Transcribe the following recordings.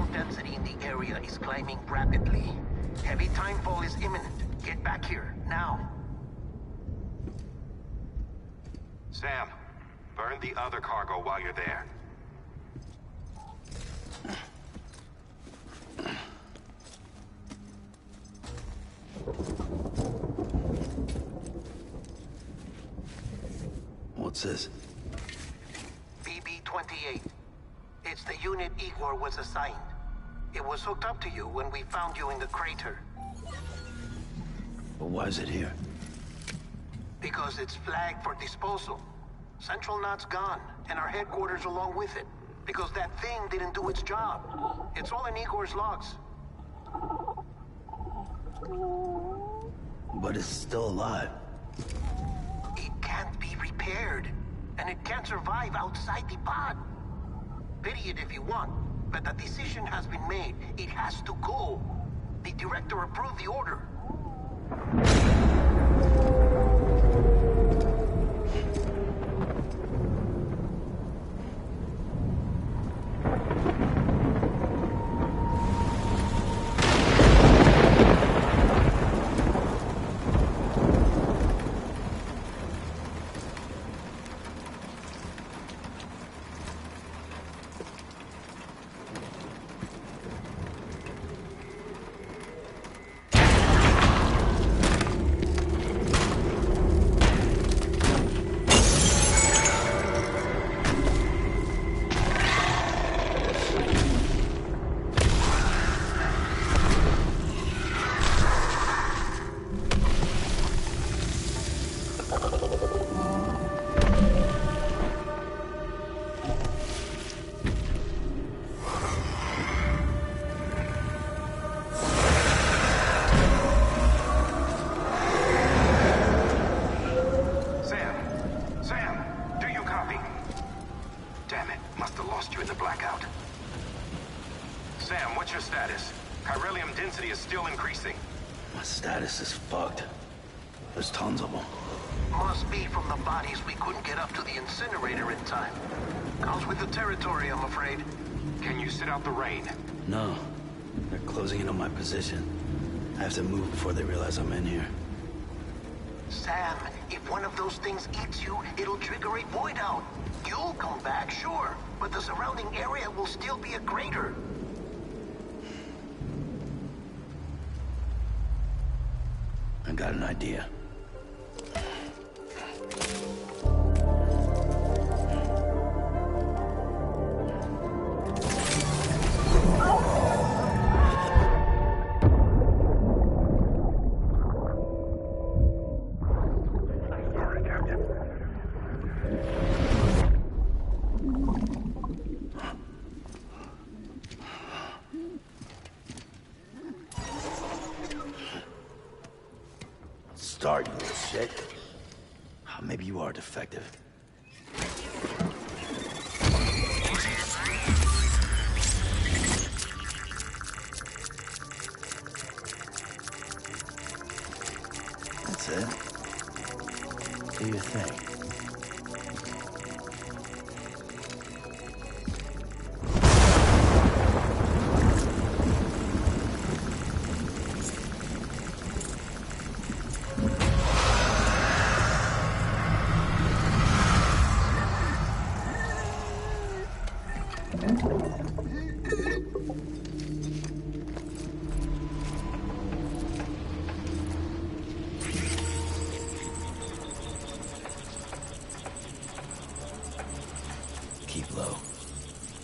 beryllium density in the area is climbing rapidly. Heavy timefall is imminent. Get back here, now. Sam, burn the other cargo while you're there. What's this? BB-28. It's the unit Igor was assigned. It was hooked up to you when we found you in the crater. But why is it here? Because it's flagged for disposal. Central Knot's gone, and our headquarters along with it. Because that thing didn't do its job. It's all in Igor's logs. But it's still alive. It can't be repaired, and it can't survive outside the pod. Pity it if you want, but the decision has been made. It has to go. The director approved the order. My status is fucked. There's tons of them. Must be from the bodies we couldn't get up to the incinerator in time. Comes with the territory, I'm afraid. Can you sit out the rain? No. They're closing in on my position. I have to move before they realize I'm in here. Sam, if one of those things eats you, it'll trigger a void out. You'll come back, sure, but the surrounding area will still be a crater. I got an idea. Start, you little shit. Maybe you are defective. That's it. Do your thing. Keep low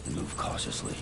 and move cautiously.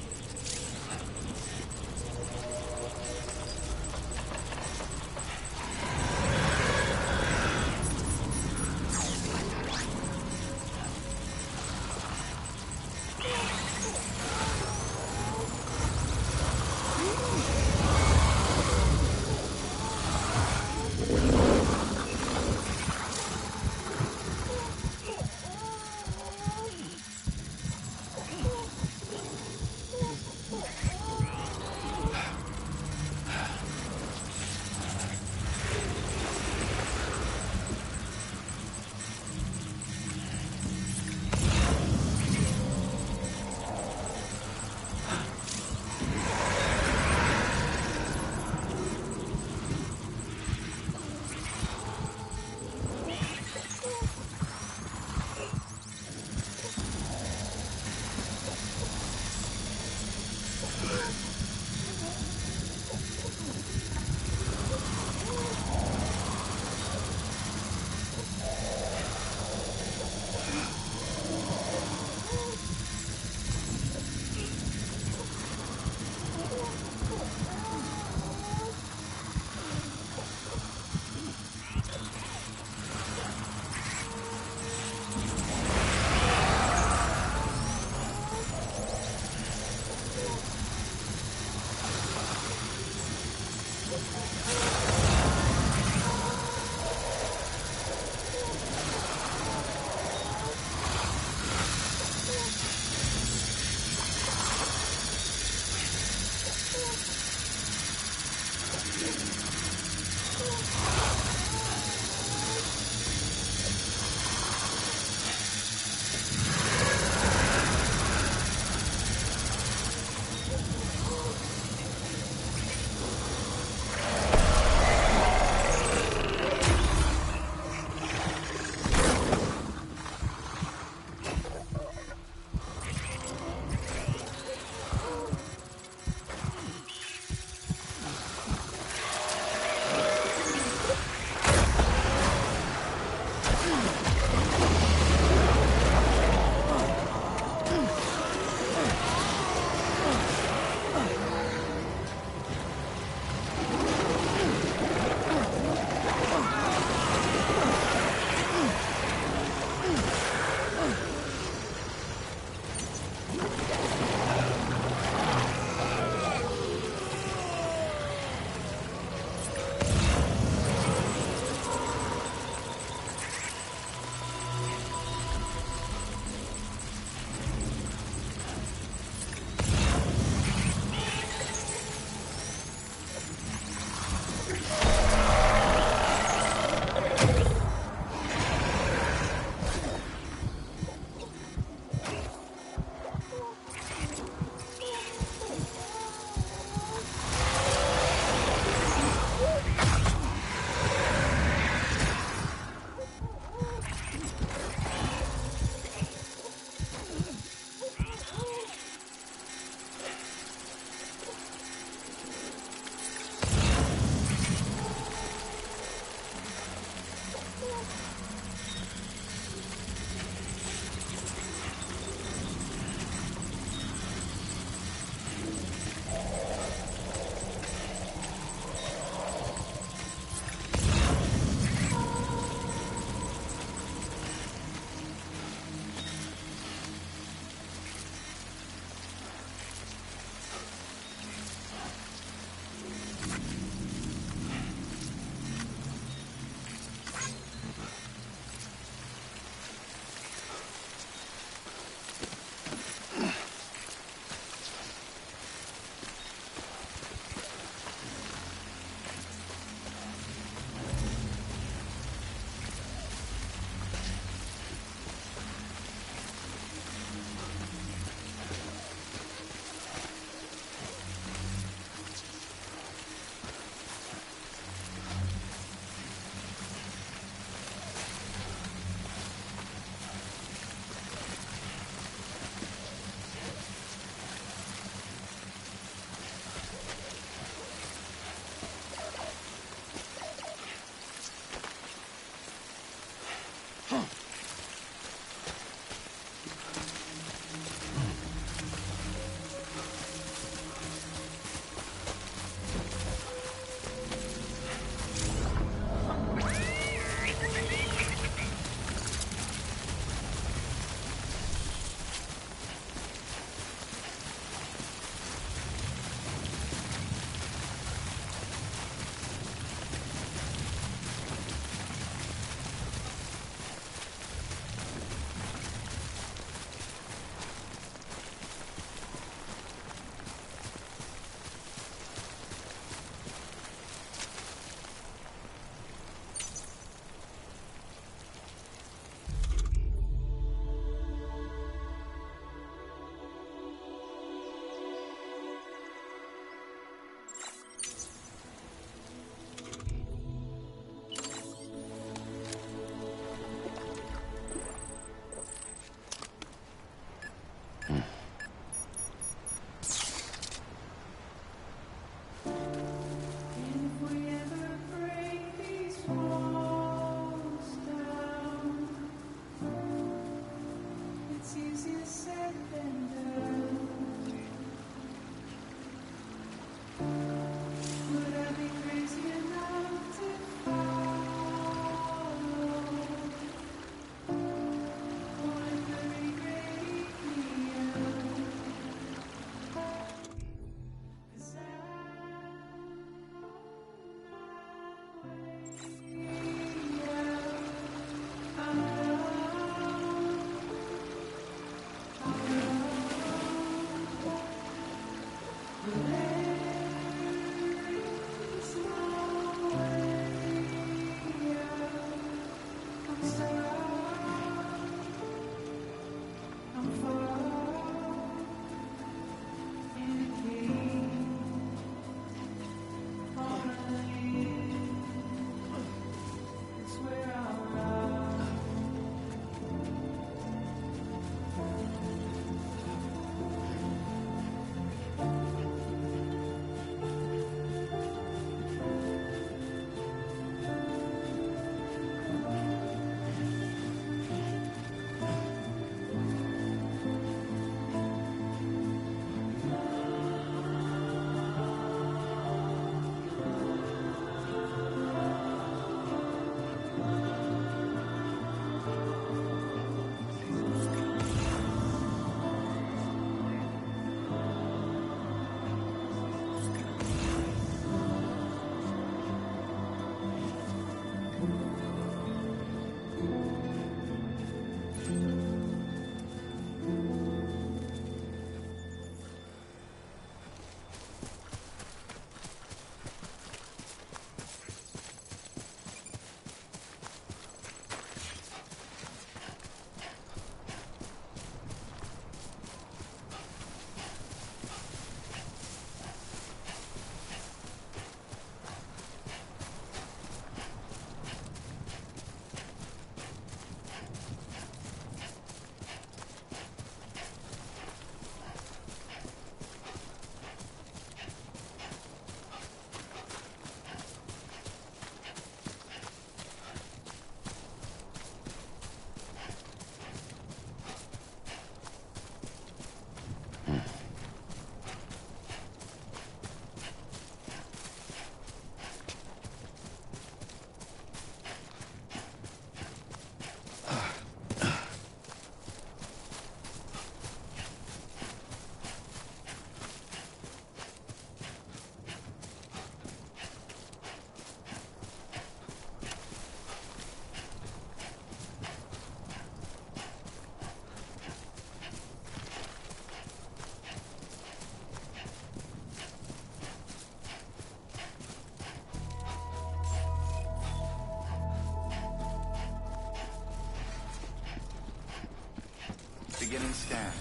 Beginning scan.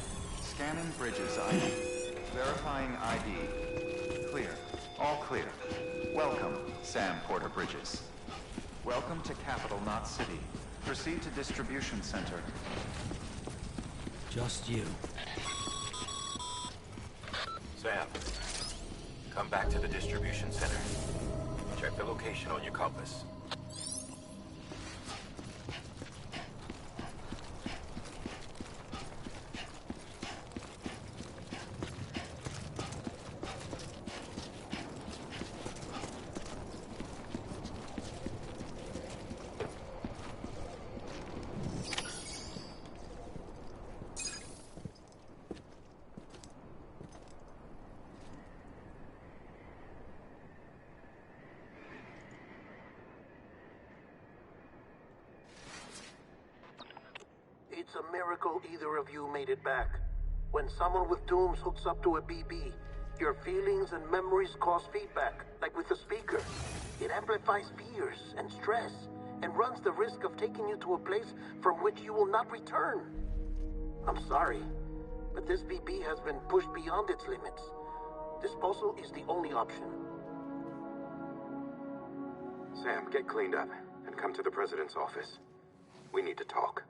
Scanning Bridges ID. Verifying ID. Clear. All clear. Welcome, Sam Porter Bridges. Welcome to Capital Knot City. Proceed to Distribution Center. Just you. Sam, come back to the distribution center. Check the location on your compass. It's a miracle either of you made it back. When someone with Dooms hooks up to a BB, your feelings and memories cause feedback, like with the speaker. It amplifies fears and stress, and runs the risk of taking you to a place from which you will not return. I'm sorry, but this BB has been pushed beyond its limits. Disposal is the only option. Sam, get cleaned up and come to the president's office. We need to talk.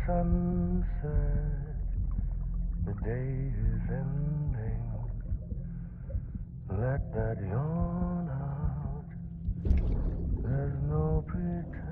Sunset, the day is ending. Let that yawn out. There's no pretending.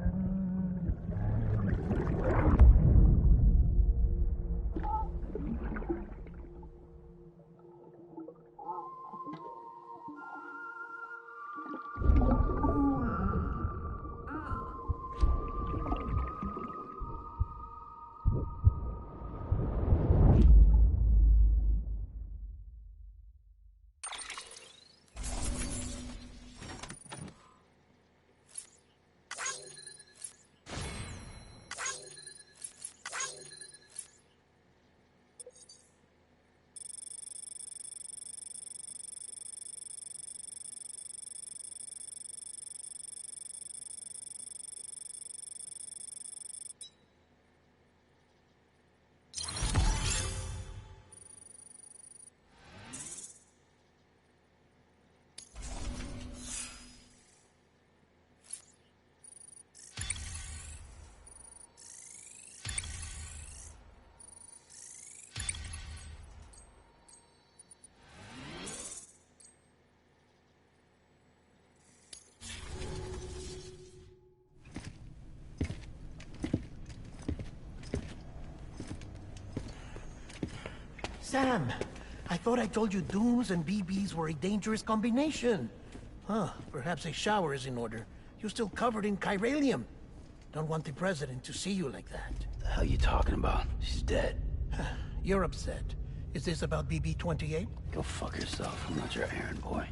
Sam, I thought I told you Dooms and BBs were a dangerous combination. Huh, perhaps a shower is in order. You're still covered in chiralium. Don't want the president to see you like that. The hell you talking about? She's dead. You're upset. Is this about BB-28? Go fuck yourself. I'm not your errand boy.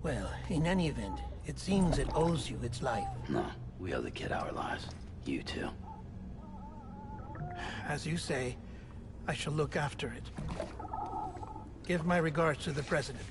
Well, in any event, it seems it owes you its life. No, we owe the kid our lives. You too. As you say, I shall look after it. Give my regards to the president.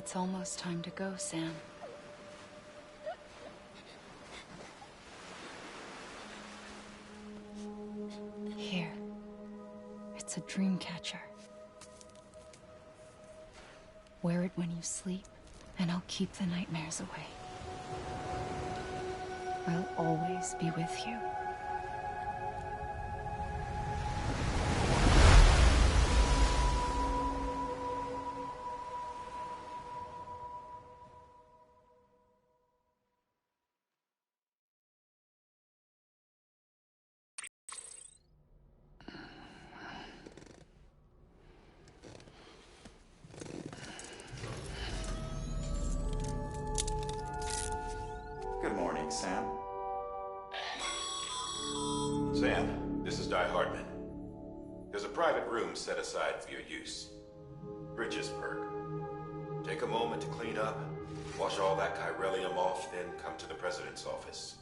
It's almost time to go, Sam. Here. It's a dream catcher. Wear it when you sleep, and I'll keep the nightmares away. I'll always be with you. Good morning, Sam. Sam, this is Di Hartman. There's a private room set aside for your use. Bridges perk. Take a moment to clean up, wash all that chiralium off, then come to the president's office.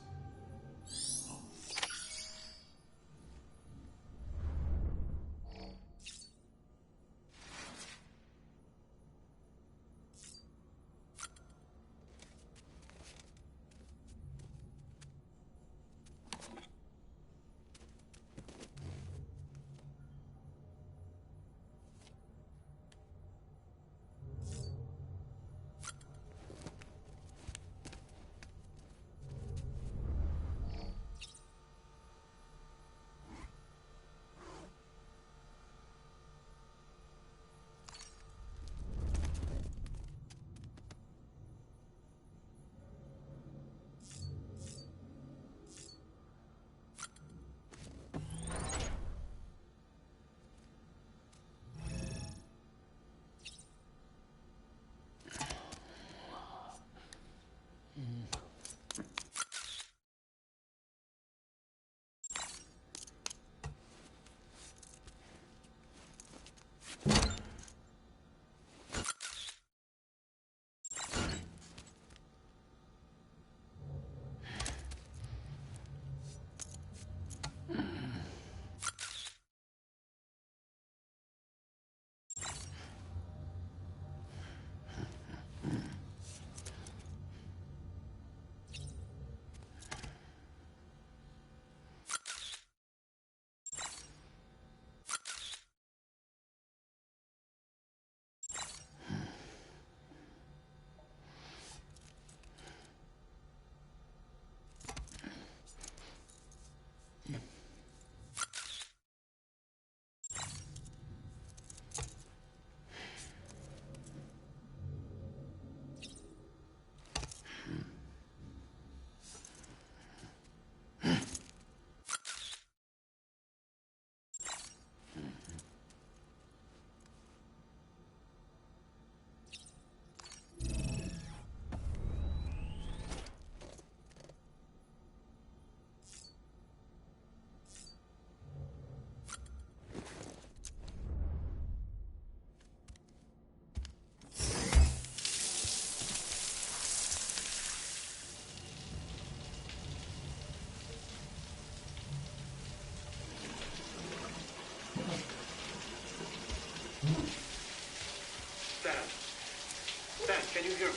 Sam, can you hear me?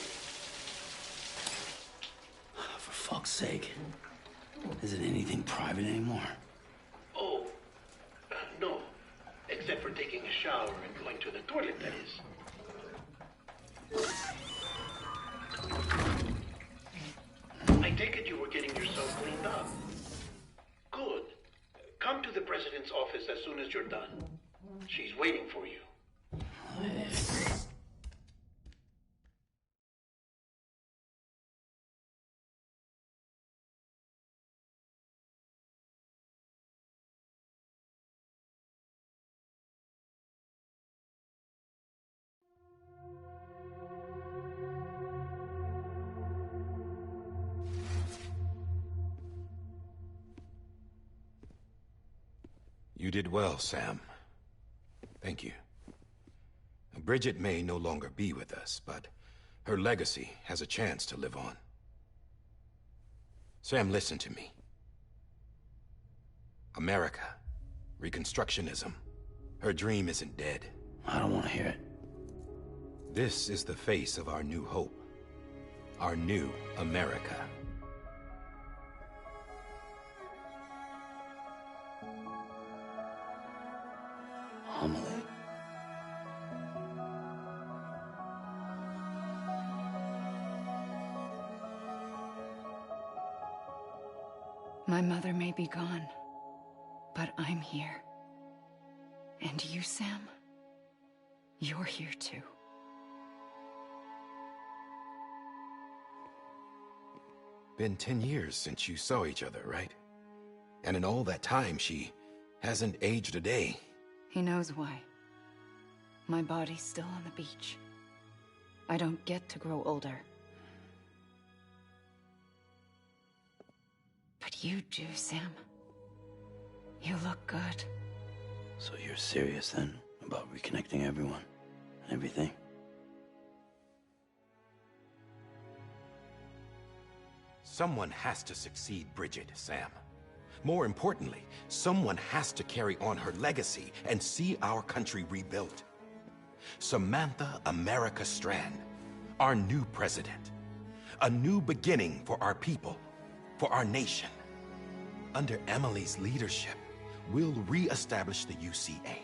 For fuck's sake. Is it anything private anymore? Oh, no. Except for taking a shower and going to the toilet, that is. I take it you were getting yourself cleaned up. Good. Come to the president's office as soon as you're done. She's waiting for you. You did well, Sam. Thank you. Bridget may no longer be with us, but her legacy has a chance to live on. Sam, listen to me. America, Reconstructionism, her dream isn't dead. I don't want to hear it. This is the face of our new hope. Our new America. Amelie. My mother may be gone, but I'm here. And you, Sam, you're here too. Been 10 years since you saw each other, right? And in all that time, she hasn't aged a day. He knows why. My body's still on the beach. I don't get to grow older. But you do, Sam. You look good. So you're serious then about reconnecting everyone and everything? Someone has to succeed Bridget, Sam. More importantly, someone has to carry on her legacy and see our country rebuilt. Samantha America Strand, our new president. A new beginning for our people, for our nation. Under Emily's leadership, we'll re-establish the UCA,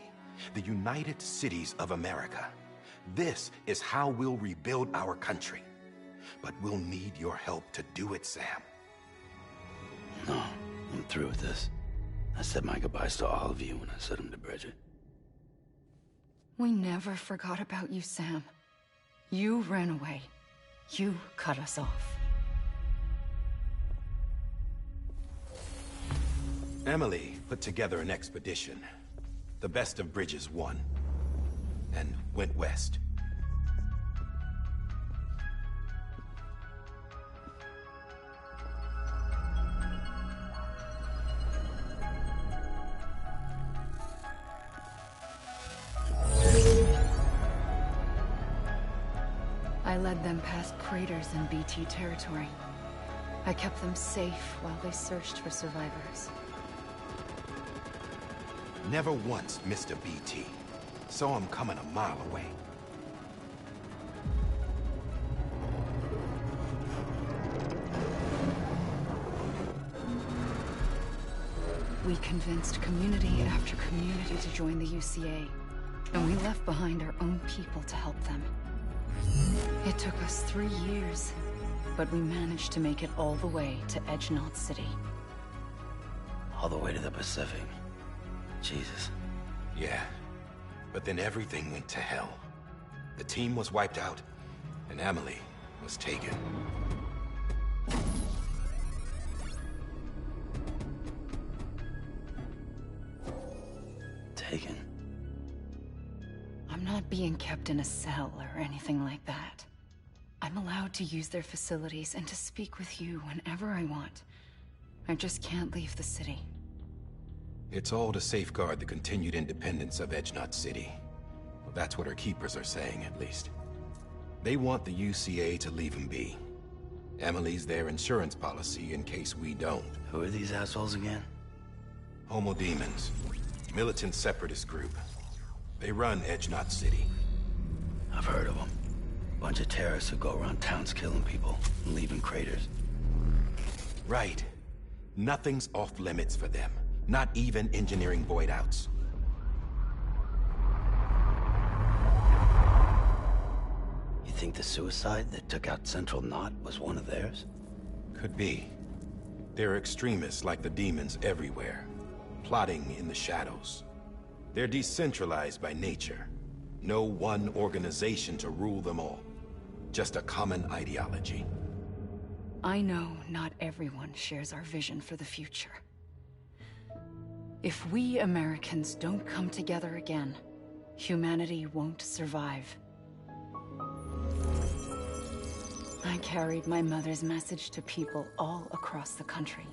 the United Cities of America. This is how we'll rebuild our country. But we'll need your help to do it, Sam. No, I'm through with this. I said my goodbyes to all of you when I said them to Bridget. We never forgot about you, Sam. You ran away. You cut us off. Emily put together an expedition. The best of Bridges won. And went west. I led them past craters in BT territory. I kept them safe while they searched for survivors. Never once missed a BT. Saw him coming a mile away. We convinced community after community to join the UCA, and we left behind our own people to help them. It took us 3 years, but we managed to make it all the way to Edgenot City. All the way to the Pacific. Jesus. Yeah, but then everything went to hell. The team was wiped out, and Emily was taken. Taken? I'm not being kept in a cell or anything like that. I'm allowed to use their facilities and to speak with you whenever I want. I just can't leave the city. It's all to safeguard the continued independence of Edgenot City. Well, that's what our keepers are saying, at least. They want the UCA to leave them be. Emily's their insurance policy in case we don't. Who are these assholes again? Homo Demons. Militant separatist group. They run Edgenot City. I've heard of them. Bunch of terrorists who go around towns killing people and leaving craters. Right. Nothing's off limits for them. Not even engineering void outs. You think the suicide that took out Central Knot was one of theirs? Could be. There are extremists like the demons everywhere, plotting in the shadows. They're decentralized by nature. No one organization to rule them all. Just a common ideology. I know not everyone shares our vision for the future. If we Americans don't come together again, humanity won't survive. I carried my mother's message to people all across the country.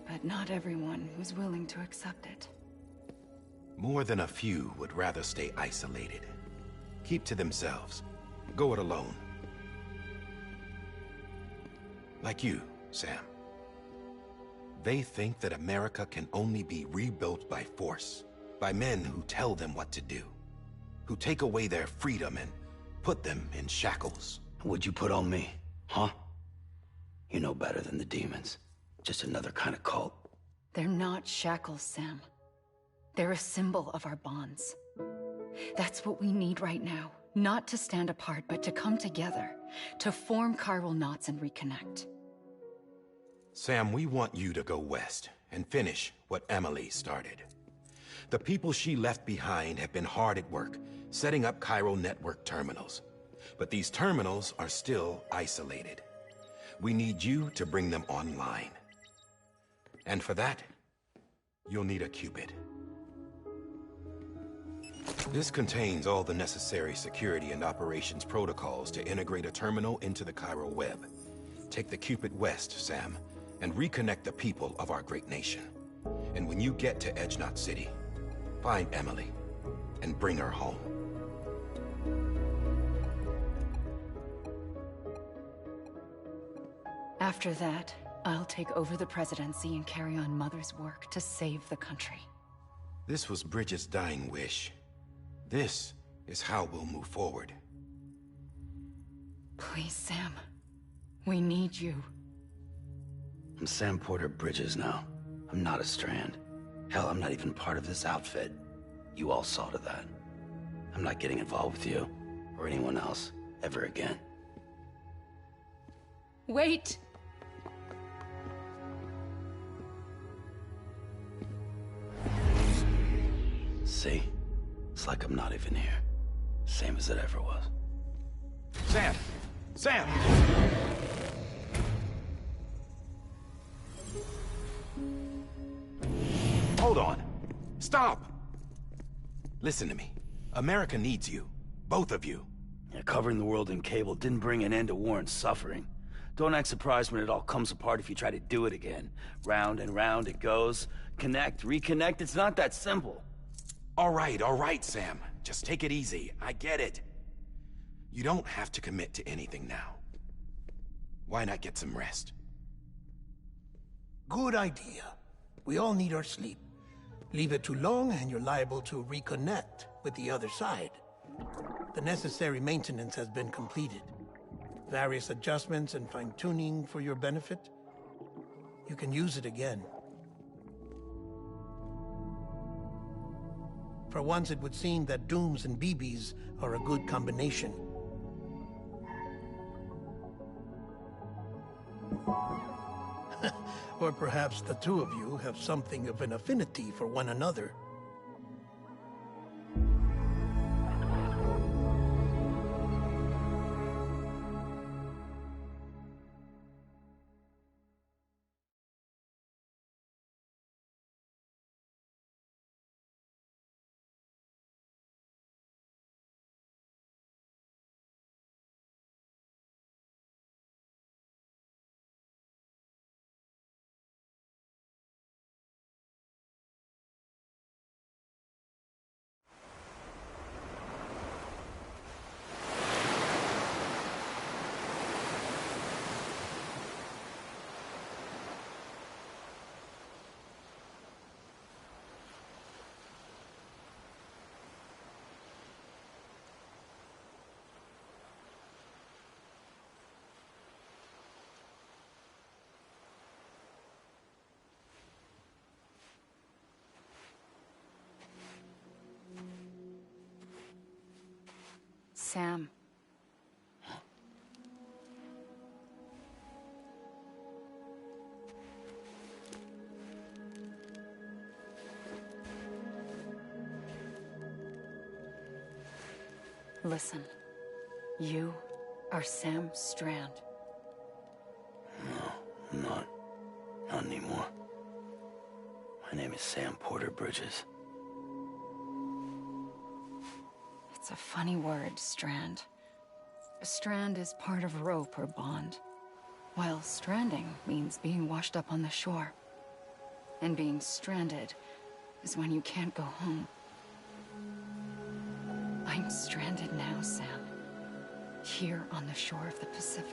But not everyone was willing to accept it. More than a few would rather stay isolated. Keep to themselves. Go it alone. Like you, Sam. They think that America can only be rebuilt by force, by men who tell them what to do. who take away their freedom and put them in shackles. What'd you put on me, huh? You know better than the demons. Just another kind of cult. They're not shackles, Sam. They're a symbol of our bonds. That's what we need right now. Not to stand apart, but to come together. To form chiral knots and reconnect. Sam, we want you to go west and finish what Emily started. The people she left behind have been hard at work, setting up chiral network terminals. But these terminals are still isolated. We need you to bring them online. And for that, you'll need a Cupid. This contains all the necessary security and operations protocols to integrate a terminal into the chiral web. Take the Cupid west, Sam, and reconnect the people of our great nation. And when you get to Edge Knot City, find Emily and bring her home. After that, I'll take over the presidency and carry on Mother's work to save the country. This was Bridget's dying wish. This is how we'll move forward. Please, Sam. We need you. I'm Sam Porter Bridges now. I'm not a Strand. Hell, I'm not even part of this outfit. You all saw to that. I'm not getting involved with you, or anyone else, ever again. Wait! See? It's like I'm not even here. Same as it ever was. Sam! Sam! Hold on. Stop! Listen to me. America needs you. Both of you. Yeah, covering the world in cable didn't bring an end to war and suffering. Don't act surprised when it all comes apart if you try to do it again. Round and round it goes. Connect, reconnect, it's not that simple. All right, Sam. Just take it easy. I get it. You don't have to commit to anything now. Why not get some rest? Good idea. We all need our sleep. Leave it too long and you're liable to reconnect with the other side. The necessary maintenance has been completed. Various adjustments and fine-tuning for your benefit. You can use it again. For once, it would seem that Dooms and BBs are a good combination. Or perhaps the two of you have something of an affinity for one another. Sam. Listen. You are Sam Strand. No, I'm not. Not anymore. My name is Sam Porter Bridges. It's a funny word, strand. A strand is part of rope or bond, while stranding means being washed up on the shore. And being stranded is when you can't go home. I'm stranded now, Sam. Here on the shore of the Pacific.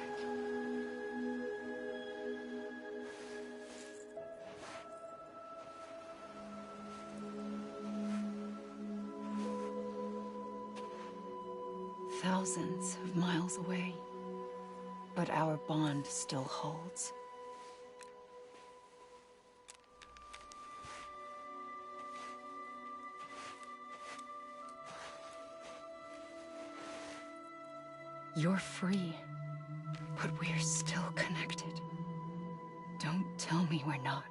thousands of miles away, but our bond still holds. You're free, but we're still connected. Don't tell me we're not.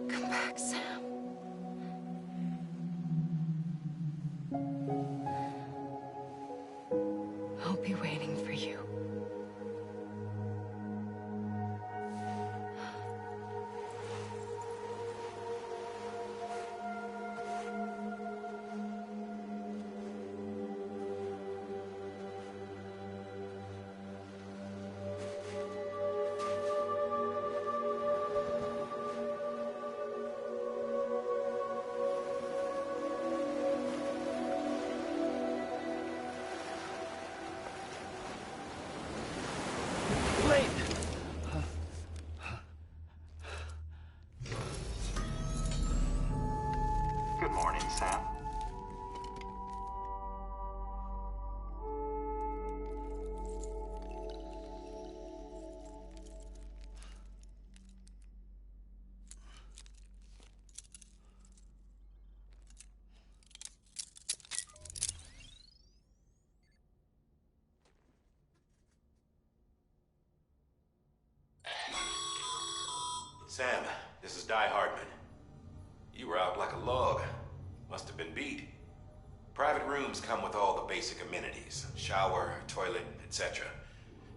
Come back, Sam. I'll be waiting for you. Good morning, Sam. Sam, this is Di Hardman. You were out like a log. Must have been beat. Private rooms come with all the basic amenities. Shower, toilet, etc.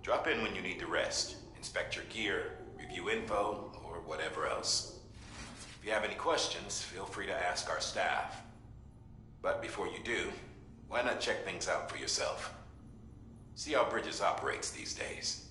Drop in when you need to rest. Inspect your gear, review info, or whatever else. If you have any questions, feel free to ask our staff. But before you do, why not check things out for yourself? See how Bridges operates these days.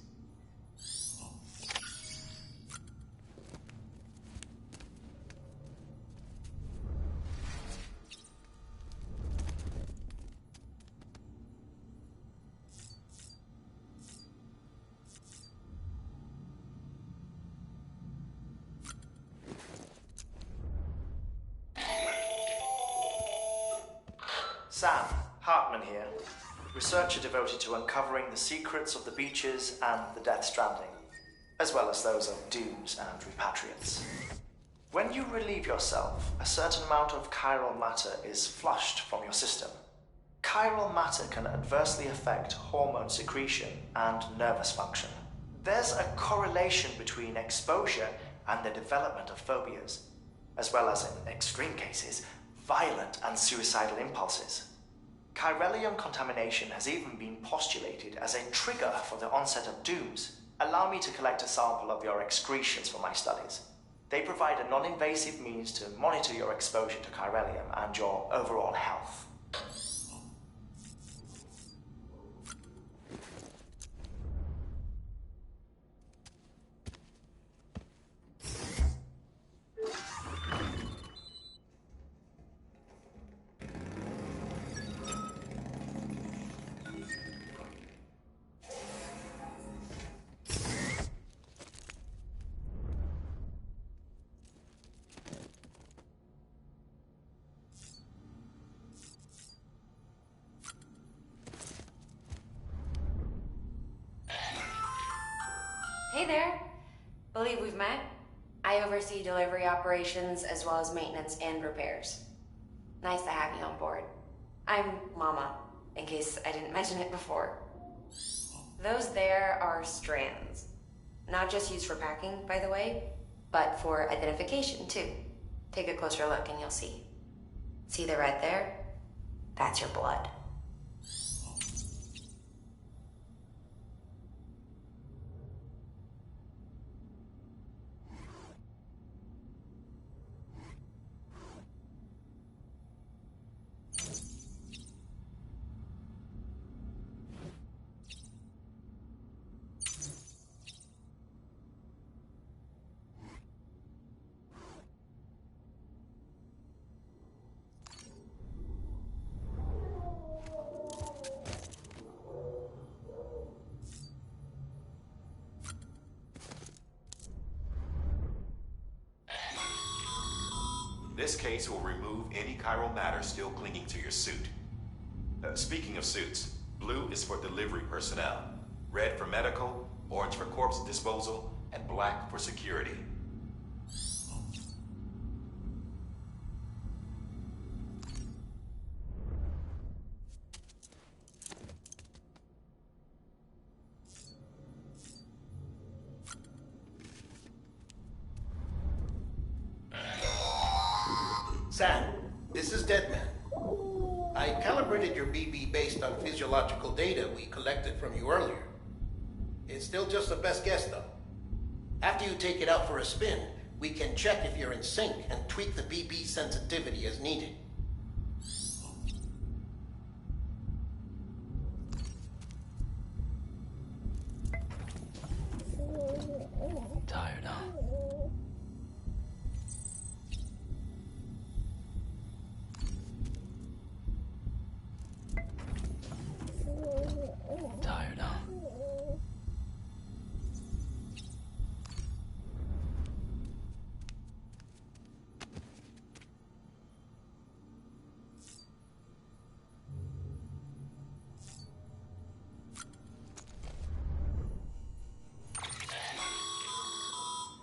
Sam, Hartman here, researcher devoted to uncovering the secrets of the beaches and the Death Stranding, as well as those of dooms and repatriates. When you relieve yourself, a certain amount of chiral matter is flushed from your system. Chiral matter can adversely affect hormone secretion and nervous function. There's a correlation between exposure and the development of phobias, as well as, in extreme cases, violent and suicidal impulses. Chiralium contamination has even been postulated as a trigger for the onset of dooms. Allow me to collect a sample of your excretions for my studies. They provide a non-invasive means to monitor your exposure to chiralium and your overall health. Hey there. Believe we've met. I oversee delivery operations as well as maintenance and repairs. Nice to have you on board. I'm Mama, in case I didn't mention it before. Those there are strands. Not just used for packing, by the way, but for identification too. Take a closer look and you'll see. See the red there? That's your blood. This case will remove any chiral matter still clinging to your suit. Speaking of suits, blue is for delivery personnel, red for medical, orange for corpse disposal, and black for security. Sam, this is Deadman. I calibrated your BB based on physiological data we collected from you earlier. It's still just a best guess, though. After you take it out for a spin, we can check if you're in sync and tweak the BB sensitivity as needed. Tired, huh? Tired, huh?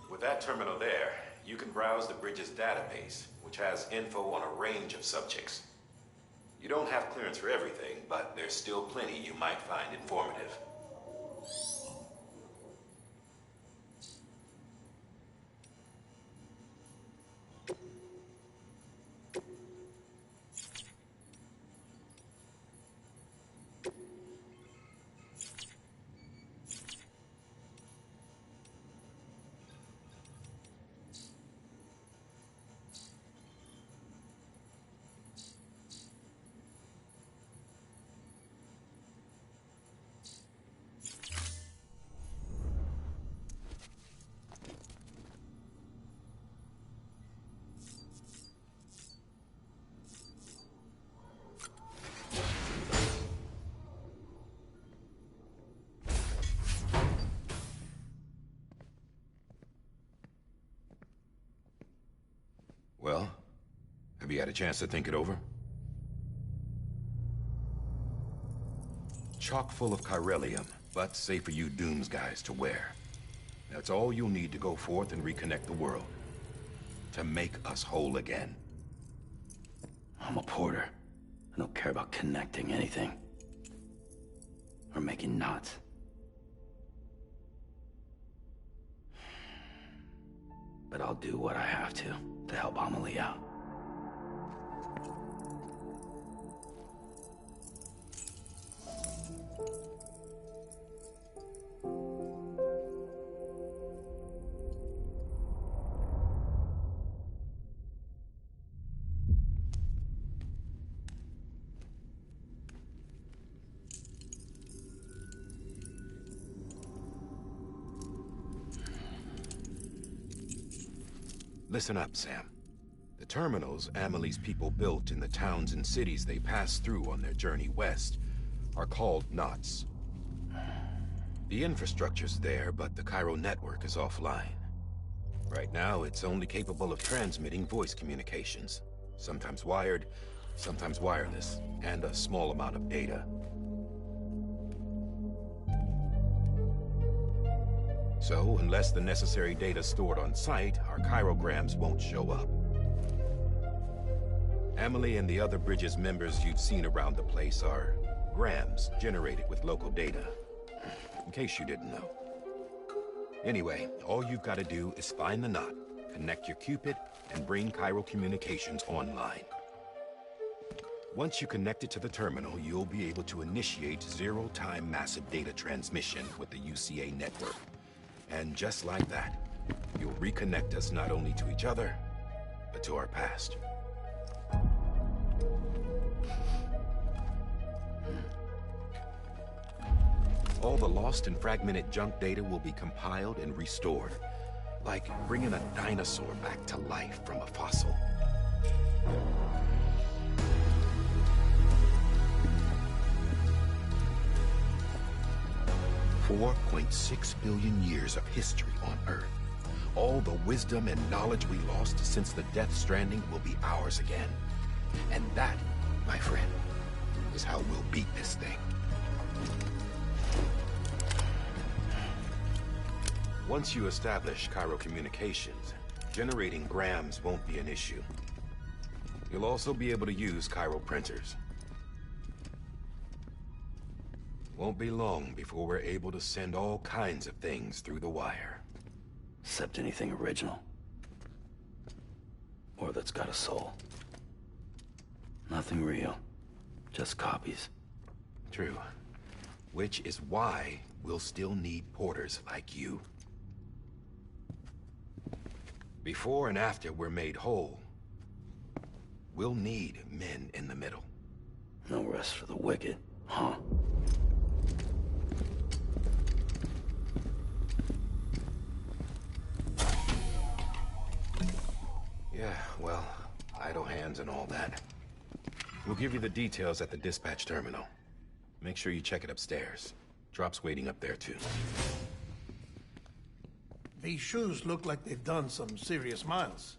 With that terminal there, you can browse the bridge's database, which has info on a range of subjects. You don't have clearance for everything, but there's still plenty you might find informative. Well, have you had a chance to think it over? Chock full of chiralium, but safe for you Dooms guys to wear. That's all you'll need to go forth and reconnect the world. To make us whole again. I'm a porter. I don't care about connecting anything. Or making knots. But I'll do what I have to help Amelie out. Listen up, Sam. The terminals Amelie's people built in the towns and cities they passed through on their journey west are called knots. The infrastructure's there, but the chiral network is offline. Right now, it's only capable of transmitting voice communications. Sometimes wired, sometimes wireless, and a small amount of data. So, unless the necessary data stored on site, our chirograms won't show up. Amelie and the other Bridges members you've seen around the place are grams generated with local data. In case you didn't know. Anyway, all you've got to do is find the knot, connect your Cupid, and bring chiral communications online. Once you connect it to the terminal, you'll be able to initiate zero-time massive data transmission with the UCA network. And just like that, you'll reconnect us not only to each other, but to our past. All the lost and fragmented junk data will be compiled and restored, like bringing a dinosaur back to life from a fossil. 4.6 billion years of history on Earth. All the wisdom and knowledge we lost since the Death Stranding will be ours again. And that, my friend, is how we'll beat this thing. Once you establish Cairo communications, generating grams won't be an issue. You'll also be able to use Cairo printers. Won't be long before we're able to send all kinds of things through the wire. Except anything original. Or that's got a soul. Nothing real. Just copies. True. Which is why we'll still need porters like you. Before and after we're made whole, we'll need men in the middle. No rest for the wicked, huh? Yeah, well, idle hands and all that. We'll give you the details at the dispatch terminal. Make sure you check it upstairs. Drop's waiting up there, too. These shoes look like they've done some serious miles.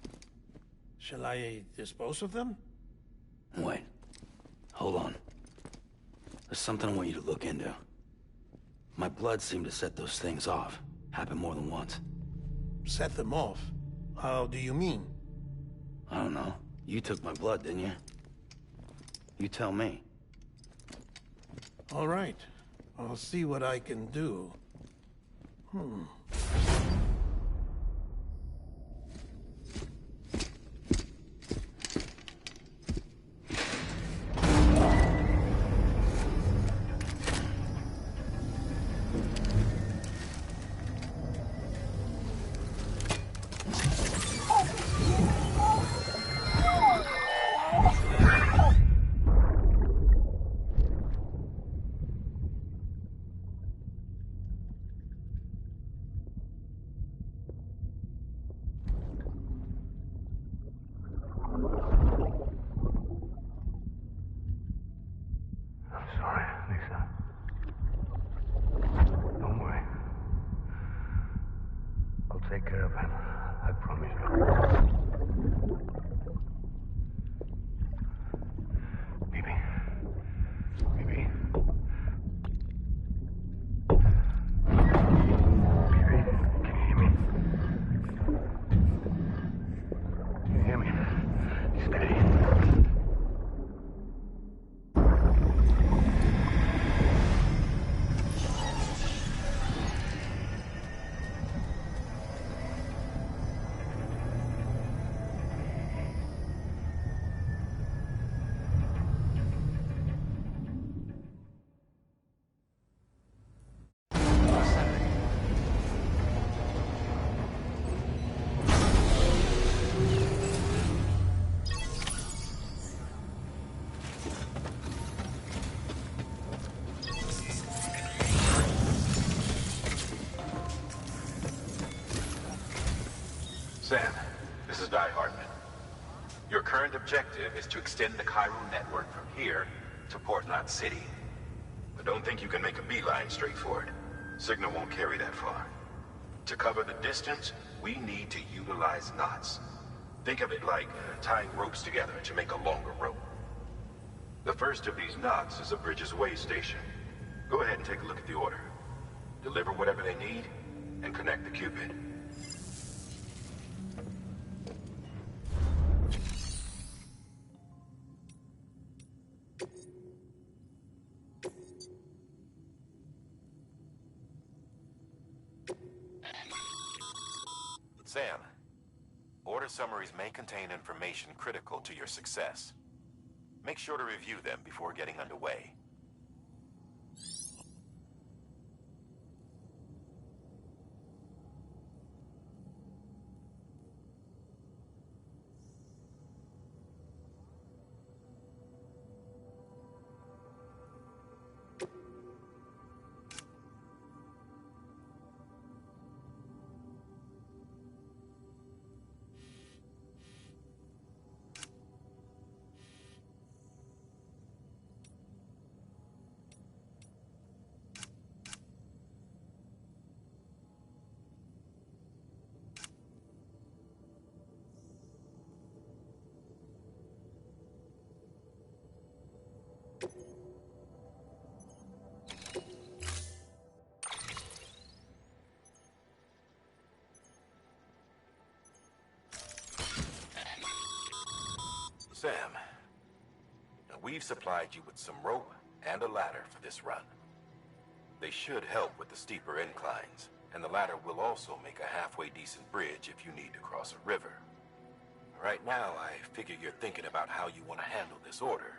Shall I dispose of them? Wait. Hold on. There's something I want you to look into. My blood seemed to set those things off. Happened more than once. Set them off? How do you mean? I don't know. You took my blood, didn't you? You tell me. All right. I'll see what I can do. I'm sorry, Lisa. Don't worry. I'll take care of him. I promise you. Baby. Baby. Baby, can you hear me? Can you hear me? Steady. Sam, this is Hartman. Your current objective is to extend the Cairo network from here to Port Knot City. But don't think you can make a beeline straight for it. Signal won't carry that far. To cover the distance, we need to utilize knots. Think of it like tying ropes together to make a longer rope. The first of these knots is a Bridges Way station. Go ahead and take a look at the order. Deliver whatever they need, and connect the Cupid. Sam, order summaries may contain information critical to your success. Make sure to review them before getting underway. Sam, now we've supplied you with some rope and a ladder for this run. They should help with the steeper inclines, and the ladder will also make a halfway decent bridge if you need to cross a river. Right now, I figure you're thinking about how you want to handle this order.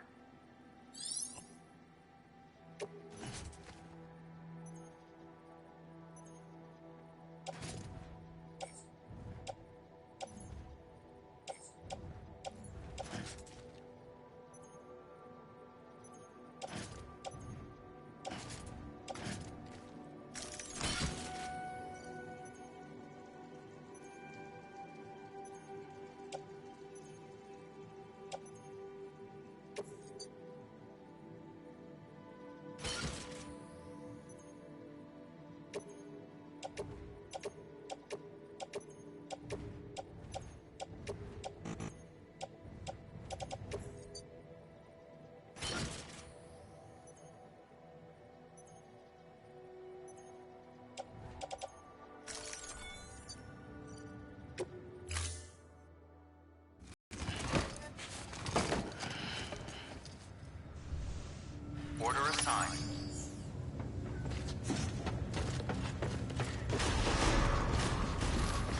Order assigned.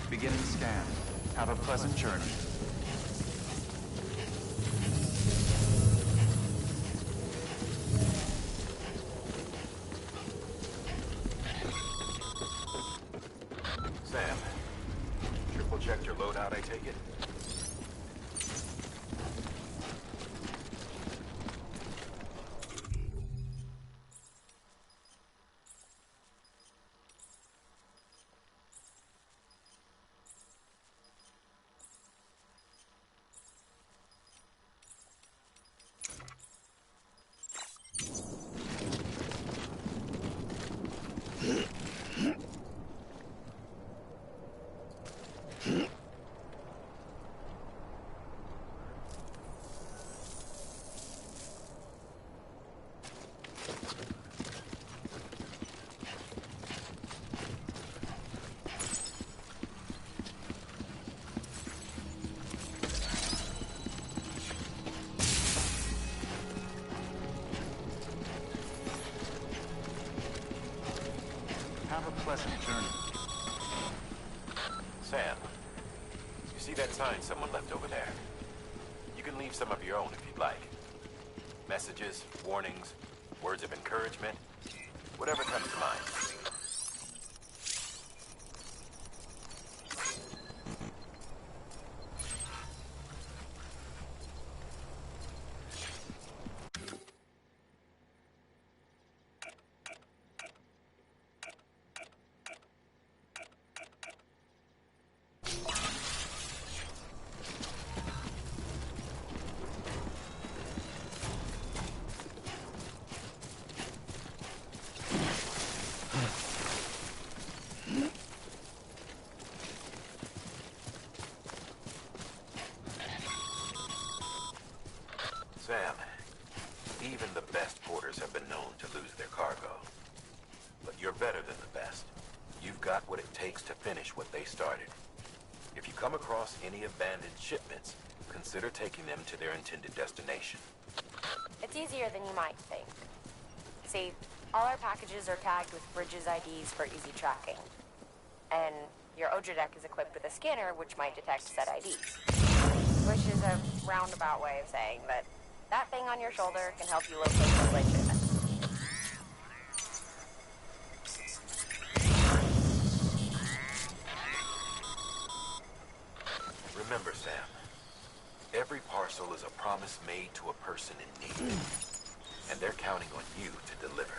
Beginning scan. Have a pleasant journey. Sam, triple checked your loadout, I take it? Have a pleasant journey. Sam, you see that sign someone left over there? You can leave some of your own if you'd like. Messages, warnings, words of encouragement, whatever comes to mind. Sam, even the best porters have been known to lose their cargo. But you're better than the best. You've got what it takes to finish what they started. If you come across any abandoned shipments, consider taking them to their intended destination. It's easier than you might think. See, all our packages are tagged with Bridges IDs for easy tracking. And your Odra deck is equipped with a scanner which might detect said IDs. Which is a roundabout way of saying that that thing on your shoulder can help you locate the blade shipment. Remember, Sam, every parcel is a promise made to a person in need. And they're counting on you to deliver.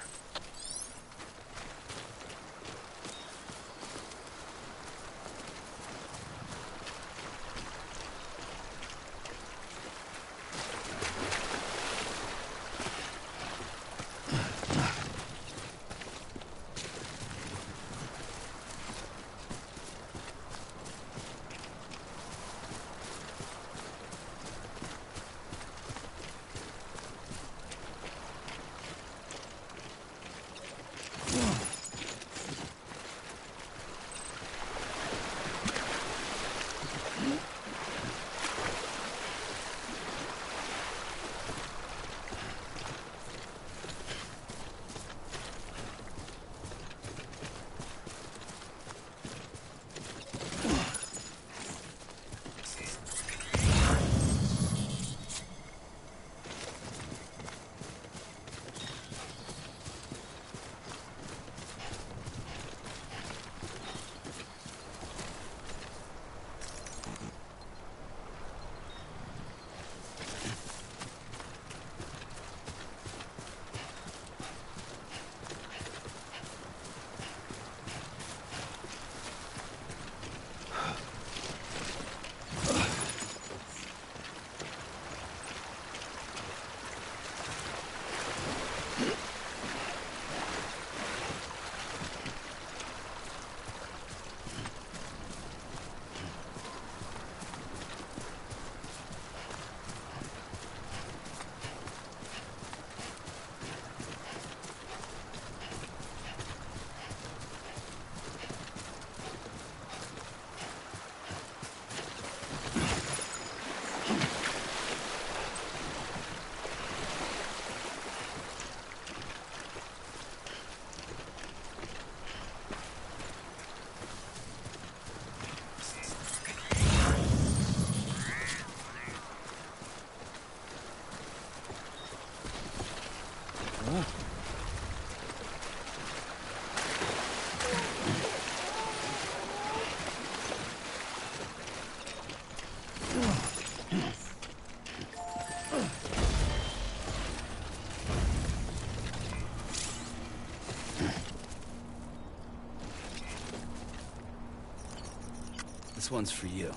This one's for you.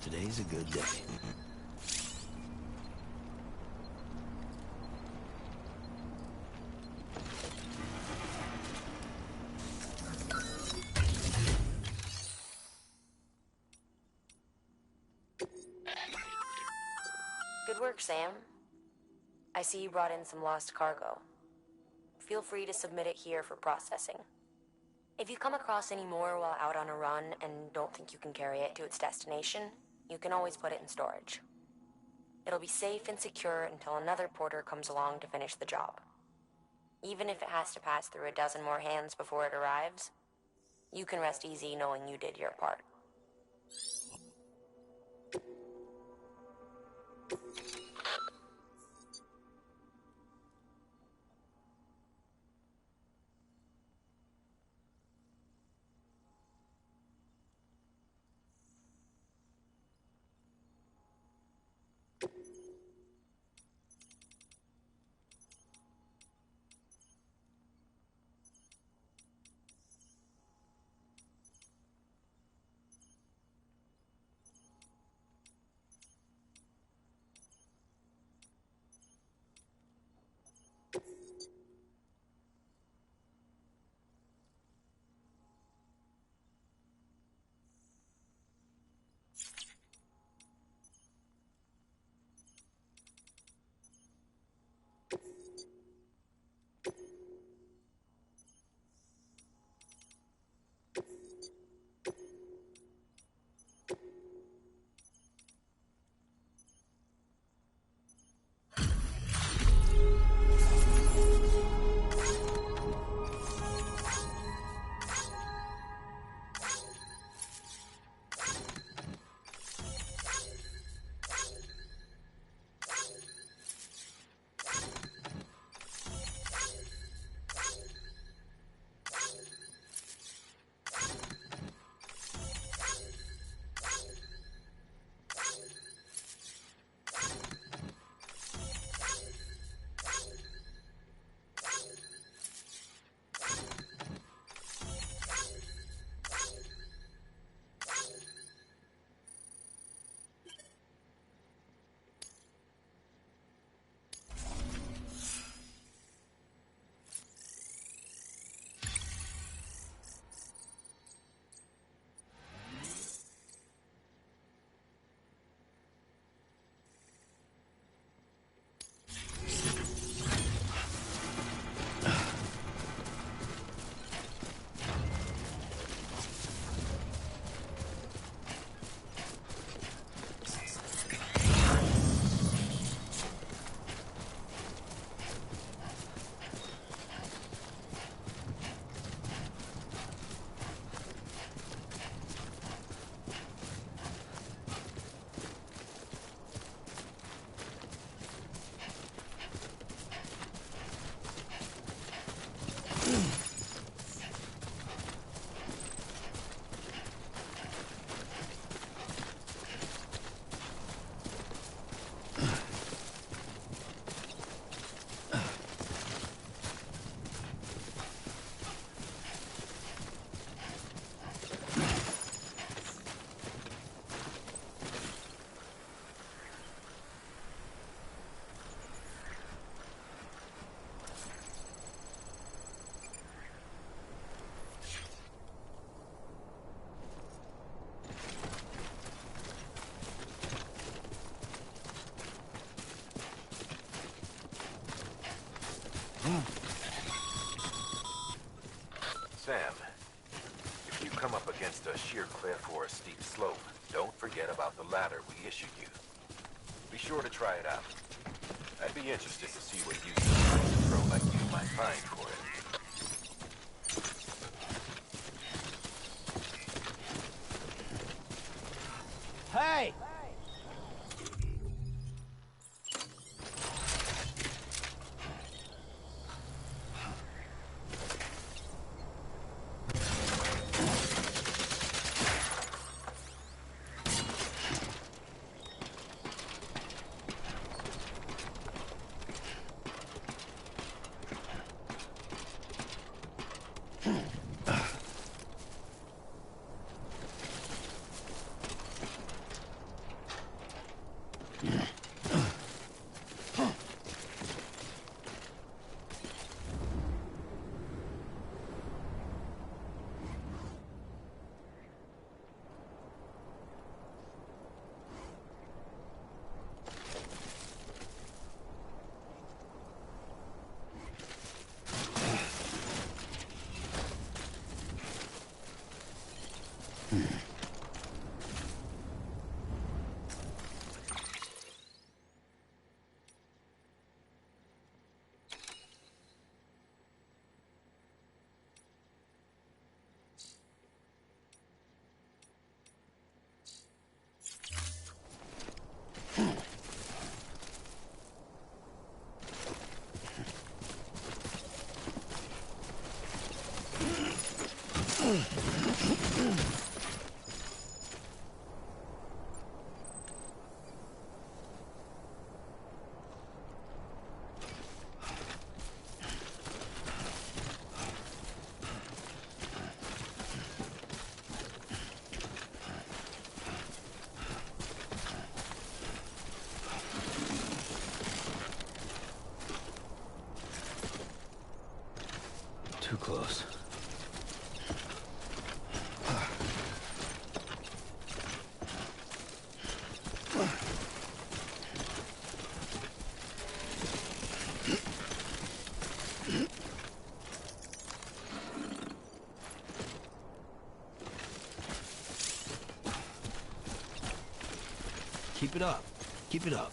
Today's a good day. Good work, Sam. I see you brought in some lost cargo. Feel free to submit it here for processing. If you come across any more while out on a run and don't think you can carry it to its destination, you can always put it in storage. It'll be safe and secure until another porter comes along to finish the job. Even if it has to pass through a dozen more hands before it arrives, you can rest easy knowing you did your part. Sam, if you come up against a sheer cliff or a steep slope, don't forget about the ladder we issued you. Be sure to try it out. I'd be interested to see what use a pro like you might find for it. Hey! Too close. Keep it up. Keep it up.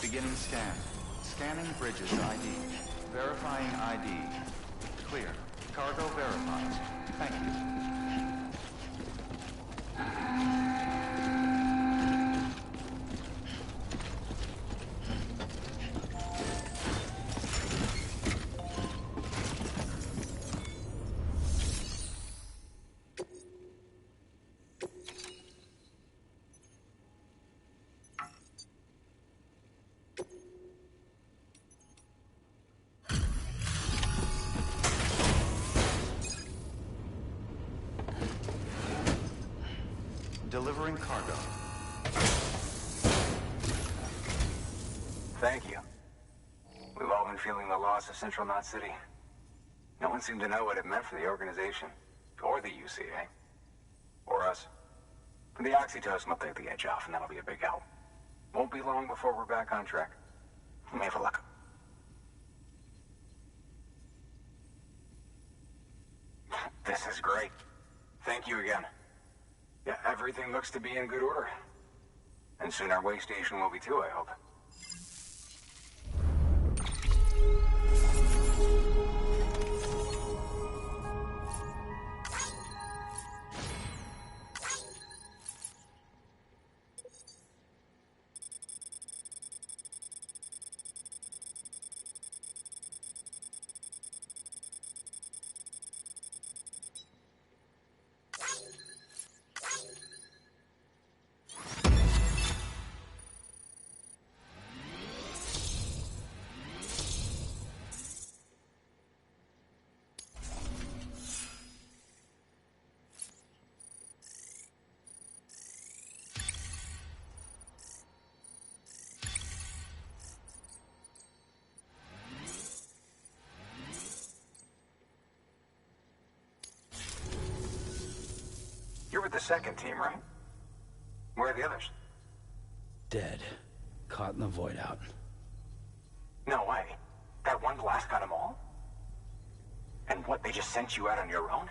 Beginning scan. Scanning Bridges ID. Verifying ID. Clear. Cargo verified. Thank you. Delivering cargo. Thank you. We've all been feeling the loss of Central Knot City. No one seemed to know what it meant for the organization, or the UCA, or us. The oxytocin will take the edge off, and that'll be a big help. Won't be long before we're back on track. We may have a luck. This is great. Thank you again. Yeah, everything looks to be in good order. And soon our way station will be too, I hope. You're with the second team, right? Where are the others? Dead. Caught in the void out. No way. That one blast got them all? And what, they just sent you out on your own?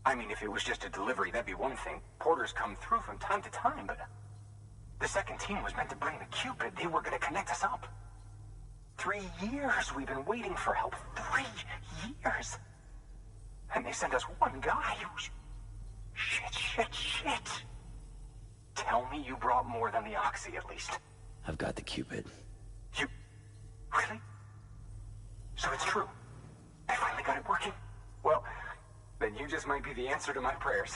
I mean, if it was just a delivery, that'd be one thing. Porters come through from time to time, but... The second team was meant to bring the Cupid. They were gonna connect us up. 3 years we've been waiting for help. 3 years! And they sent us one guy who's... Shit. Tell me you brought more than the Oxy, at least. I've got the Cupid. You... Really? So it's true. They finally got it working. Well, then you just might be the answer to my prayers.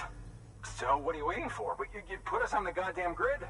So what are you waiting for? You put us on the goddamn grid.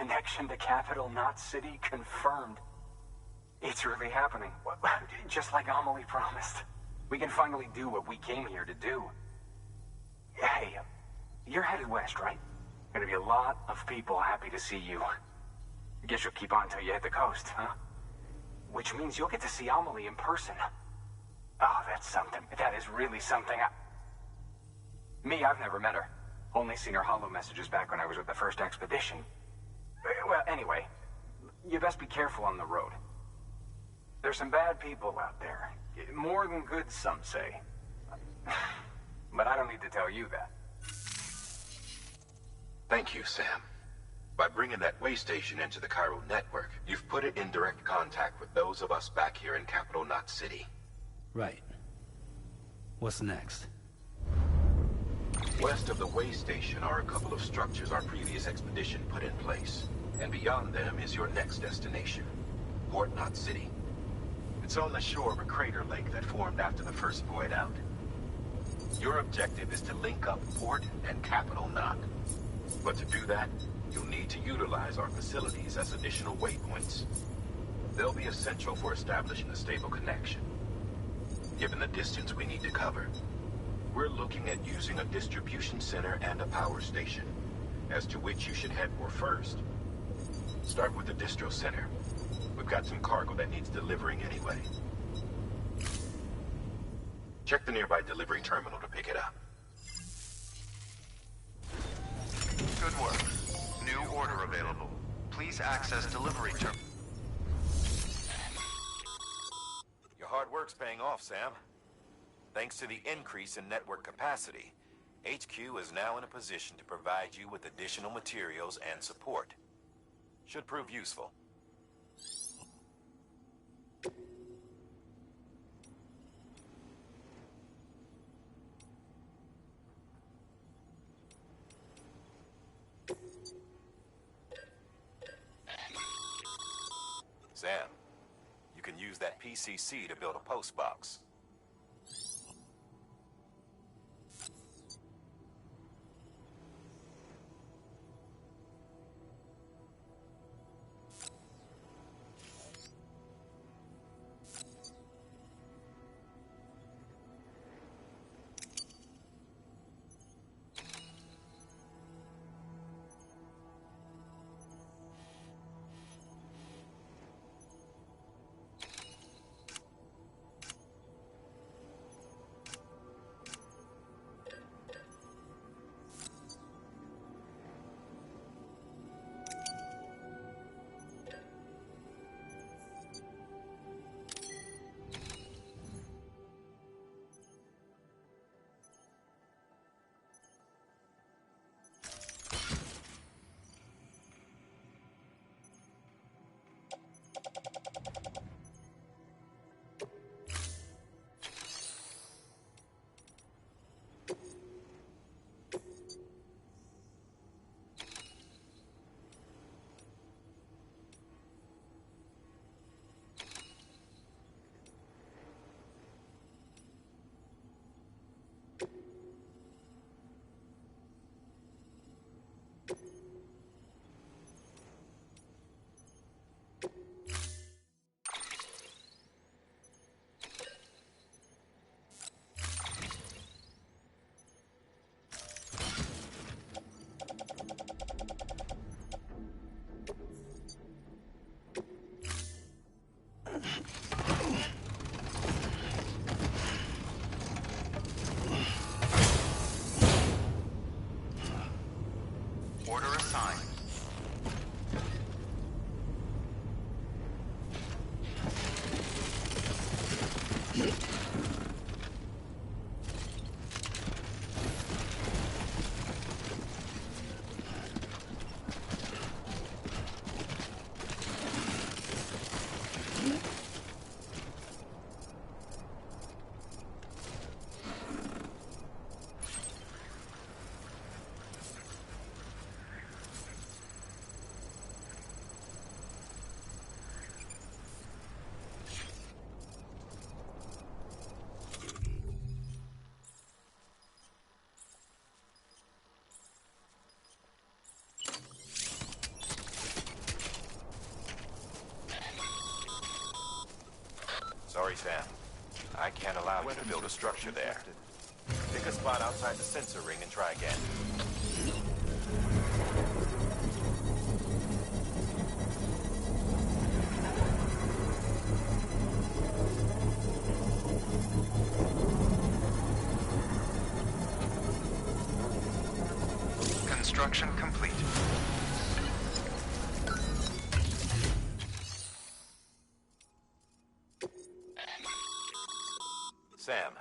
Connection to Capital Knot City confirmed. It's really happening. Just like Amelie promised. We can finally do what we came here to do. Hey, you're headed west, right? Gonna be a lot of people happy to see you. Guess you'll keep on till you hit the coast, huh? Which means you'll get to see Amelie in person. Oh, that's something. That is really something. Me, I've never met her. Only seen her holo messages back when I was with the first expedition. Well, anyway, you best be careful on the road. There's some bad people out there. More than good, some say. But I don't need to tell you that. Thank you, Sam. By bringing that way station into the Cairo network, you've put it in direct contact with those of us back here in Capital Knot City. Right. What's next? West of the way station are a couple of structures our previous expedition put in place. And beyond them is your next destination, Port Knot City. It's on the shore of a crater lake that formed after the first void out. Your objective is to link up Port and Capital Knot. But to do that, you'll need to utilize our facilities as additional waypoints. They'll be essential for establishing a stable connection. Given the distance we need to cover, we're looking at using a distribution center and a power station, as to which you should head for first. Start with the distro center. We've got some cargo that needs delivering anyway. Check the nearby delivery terminal to pick it up. Good work. New order available. Please access delivery terminal. Your hard work's paying off, Sam. Thanks to the increase in network capacity, HQ is now in a position to provide you with additional materials and support. Should prove useful. Sam, you can use that PCC to build a post box. Order assigned. I can't allow you to build a structure there. Pick a spot outside the sensor ring and try again. Construction complete. Sam,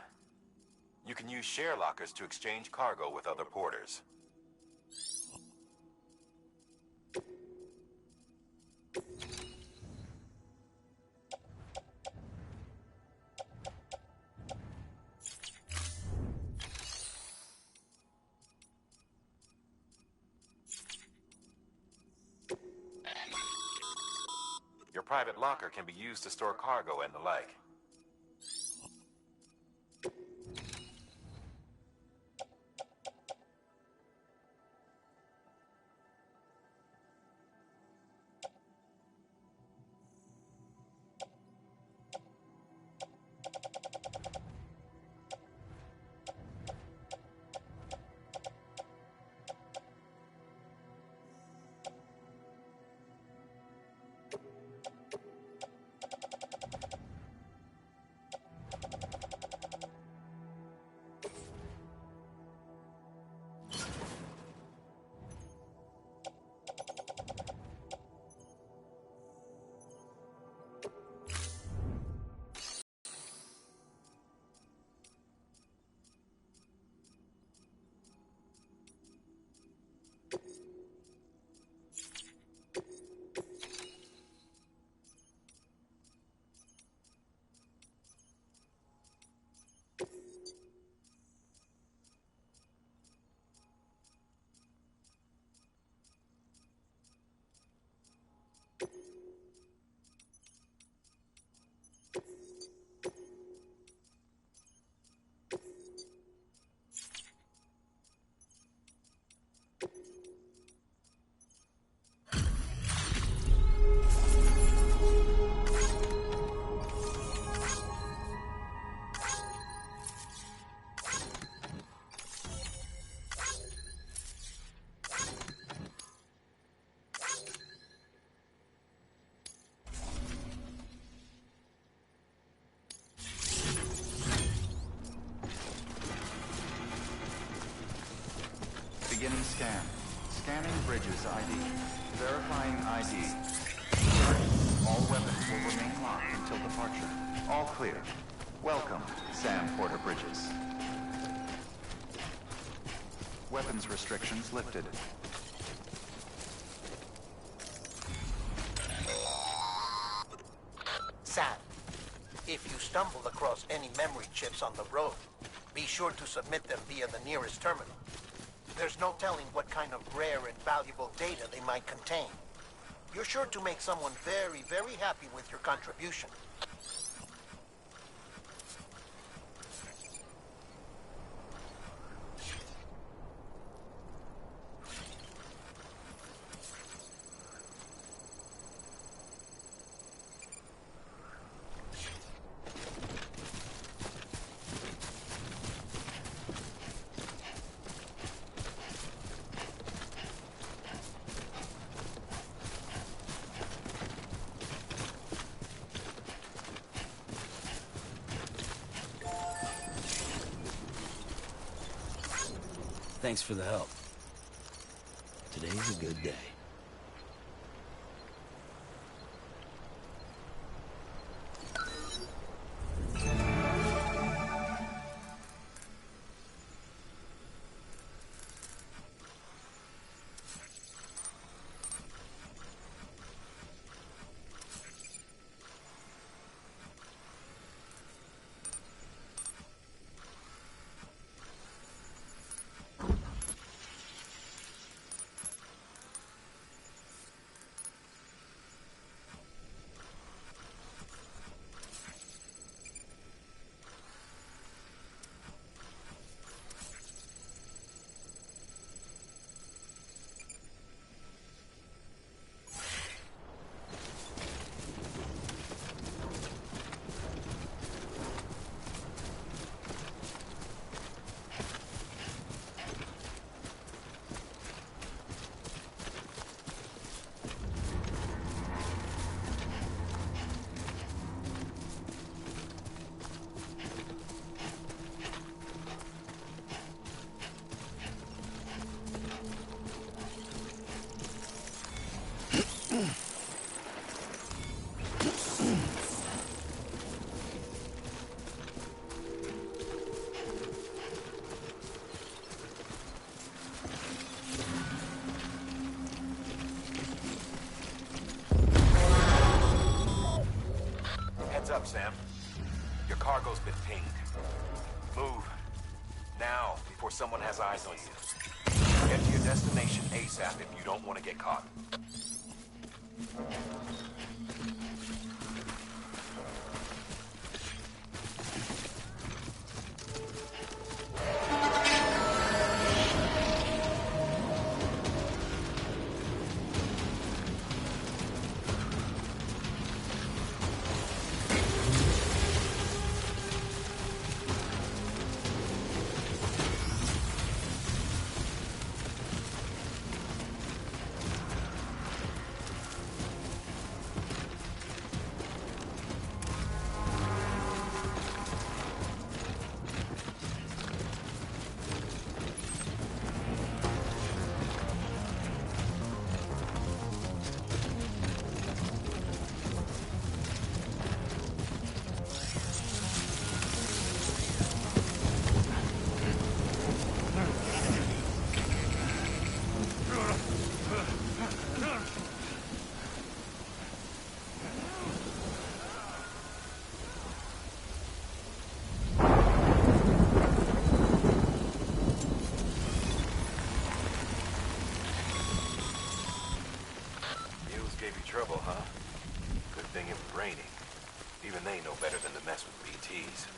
you can use share lockers to exchange cargo with other porters. Your private locker can be used to store cargo and the like. Beginning scan. Scanning Bridges ID. Verifying ID. All weapons will remain locked until departure. All clear. Welcome, Sam Porter Bridges. Weapons restrictions lifted. Sam, if you stumble across any memory chips on the road, be sure to submit them via the nearest terminal. There's no telling what kind of rare and valuable data they might contain. You're sure to make someone very, very happy with your contribution. Thanks for the help. Today's a good day. Sam. Your cargo's been pinged. Move. Now, before someone has eyes on you. Get to your destination ASAP if you don't want to get caught. Trouble, huh? Good thing it was raining. Even they know better than to mess with BTs.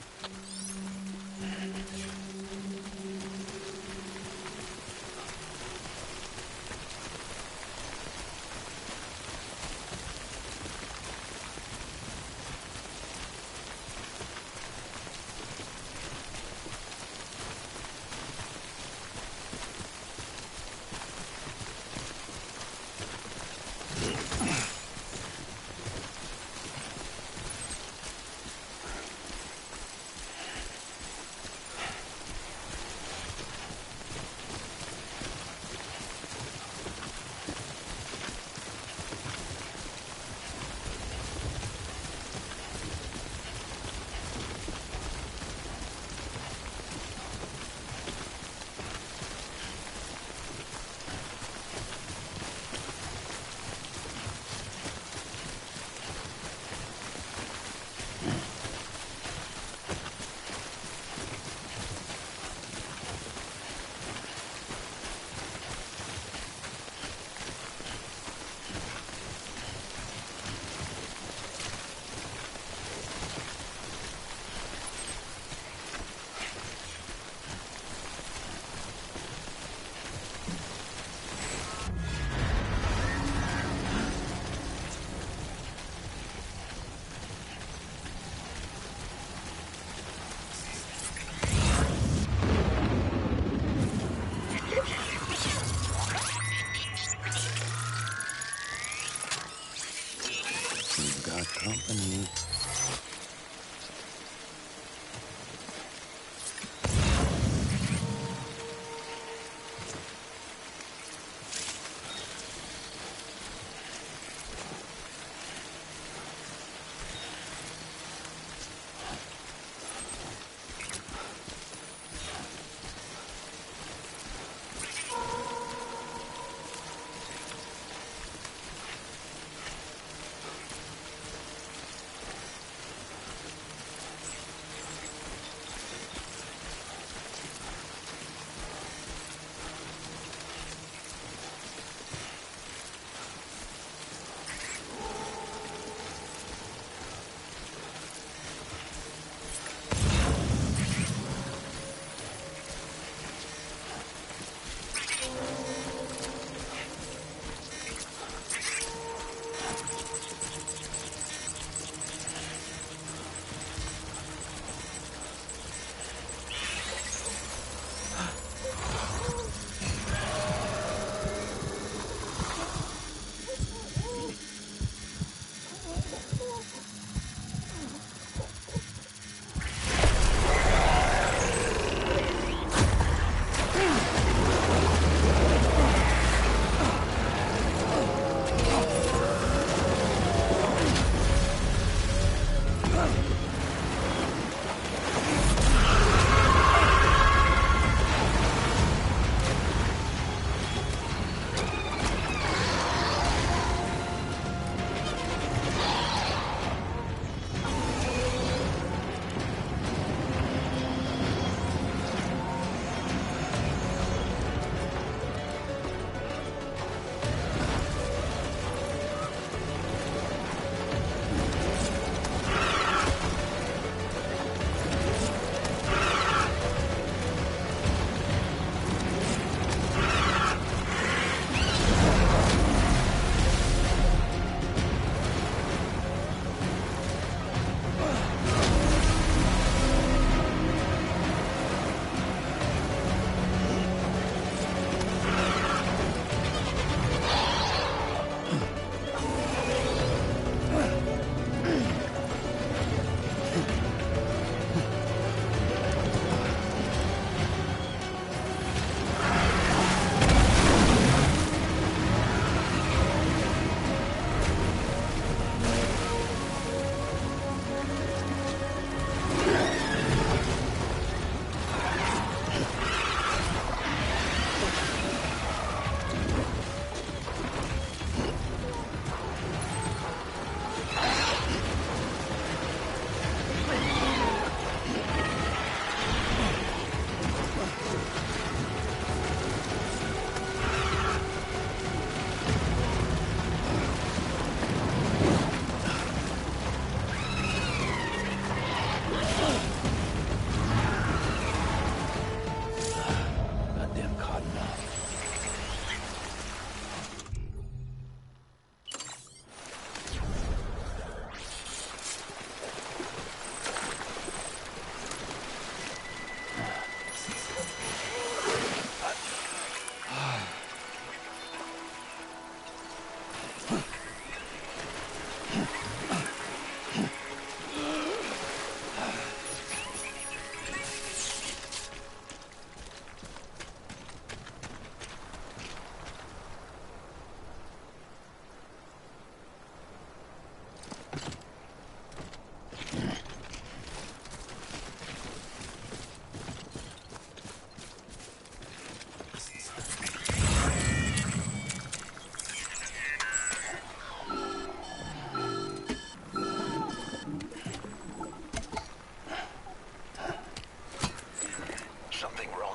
Company.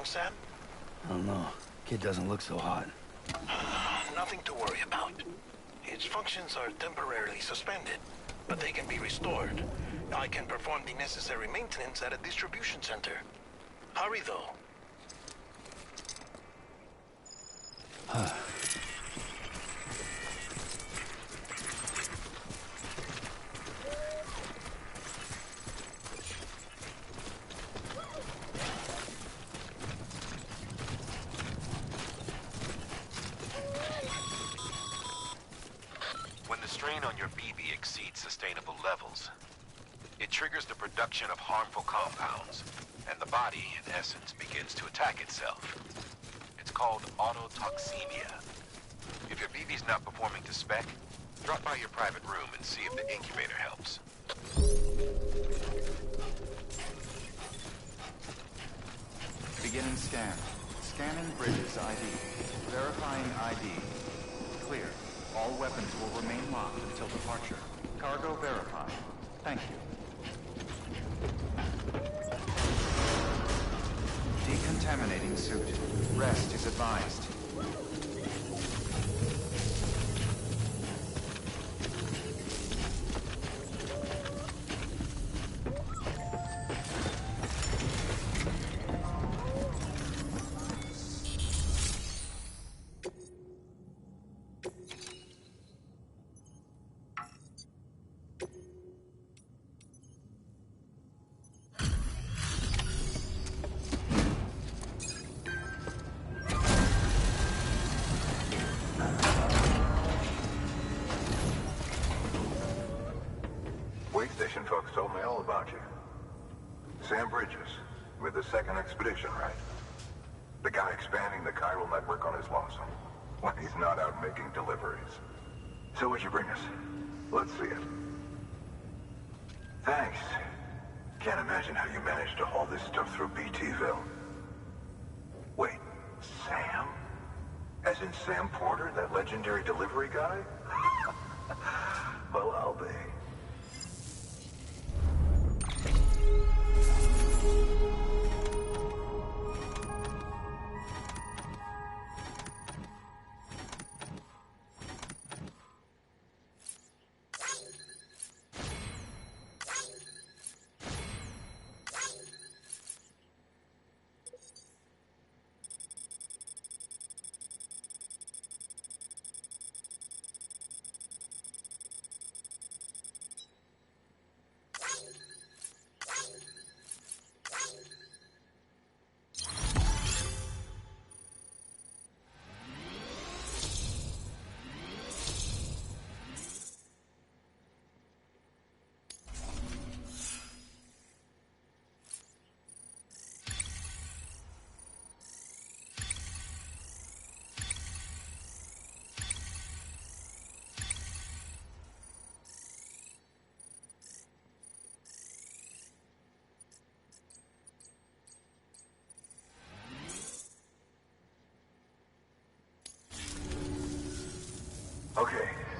Sam? I don't know. Kid doesn't look so hot. Nothing to worry about. Its functions are temporarily suspended, but they can be restored. I can perform the necessary maintenance at a distribution center. Hurry, though. When the strain on your BB exceeds sustainable levels, it triggers the production of harmful compounds, and the body, in essence, begins to attack itself. It's called autotoxemia. If your BB's not performing to spec, drop by your private room and see if the incubator helps. Beginning scan. Scanning Bridges ID. Verifying ID. Clear. All weapons will remain locked until departure. Cargo verified. Thank you. Decontaminating suit. Rest is advised. Station folks told me all about you. Sam Bridges, with the second expedition, right? The guy expanding the chiral network on his lonesome, when he's not out making deliveries. So what'd you bring us? Let's see it. Thanks. Can't imagine how you managed to haul this stuff through BTville. Wait, Sam? As in Sam Porter, that legendary delivery guy? Well, I'll be.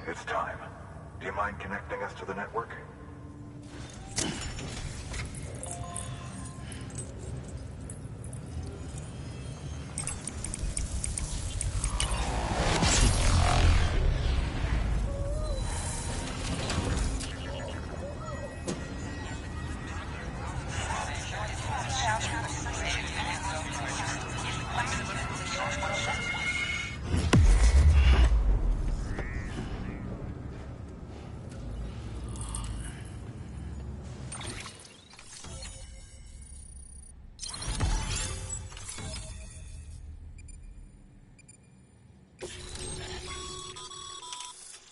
it's time. Do you mind connecting us to the network?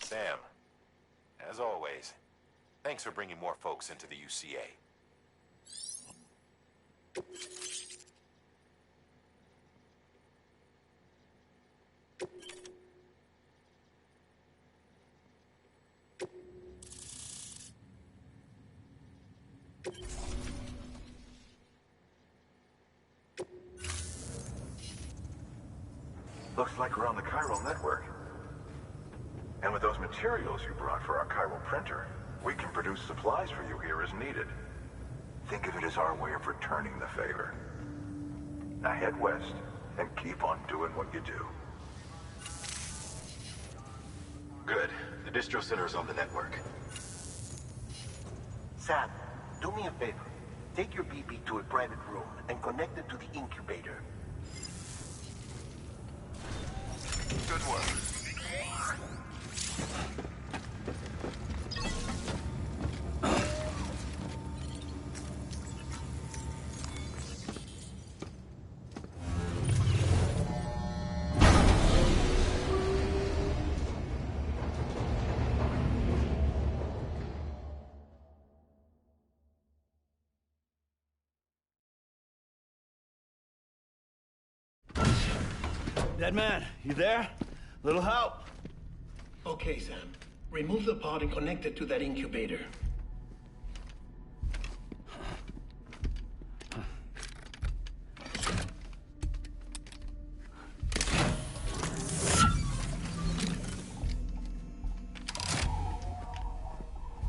Sam, as always, thanks for bringing more folks into the UCA. Looks like we're on the chiral network. And with those materials you brought for our chiral printer, we can produce supplies for you here as needed. Think of it as our way of returning the favor. Now head west and keep on doing what you do. Good. The distro center is on the network. Sam, do me a favor. Take your BB to a private room and connect it to the incubator. Good work. Dead man, you there? Little help? Okay, Sam. Remove the pod and connect it to that incubator.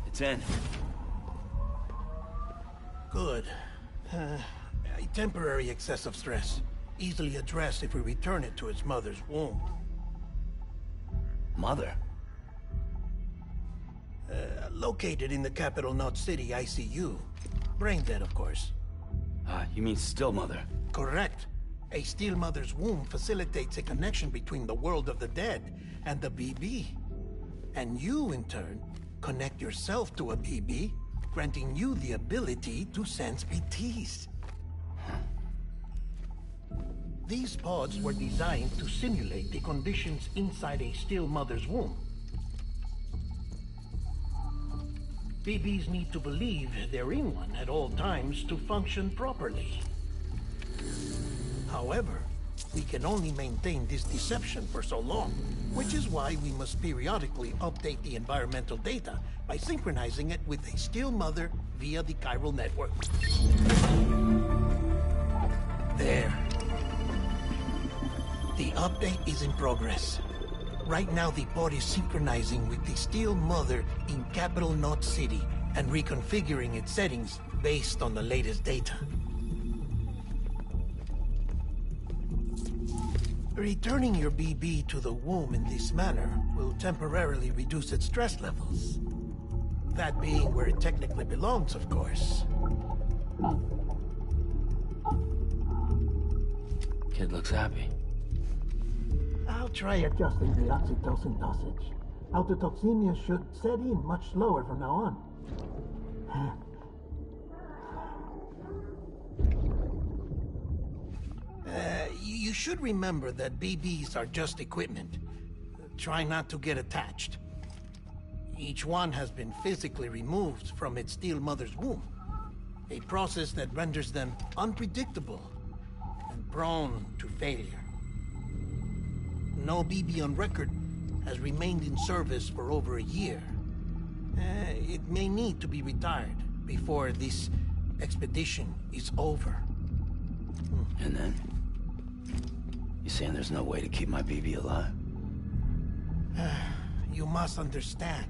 It's in. Good. A temporary excessive stress. Easily addressed if we return it to its mother's womb. Mother? Located in the capital Knot City ICU. Brain dead, of course. You mean still mother? Correct. A still mother's womb facilitates a connection between the world of the dead and the BB. And you, in turn, connect yourself to a BB, granting you the ability to sense BTs. These pods were designed to simulate the conditions inside a still mother's womb. BBs need to believe they're in one at all times to function properly. However, we can only maintain this deception for so long, which is why we must periodically update the environmental data by synchronizing it with a still mother via the chiral network. There. The update is in progress. Right now, the pod is synchronizing with the still mother in capital Knot City and reconfiguring its settings based on the latest data. Returning your BB to the womb in this manner will temporarily reduce its stress levels. That being where it technically belongs, of course. Kid looks happy. I'll try adjusting the oxytocin dosage. Autotoxemia should set in much slower from now on. You should remember that BBs are just equipment. Try not to get attached. Each one has been physically removed from its still mother's womb. A process that renders them unpredictable and prone to failure. No BB on record has remained in service for over a year. It may need to be retired before this expedition is over. And then? You saying there's no way to keep my BB alive? You must understand,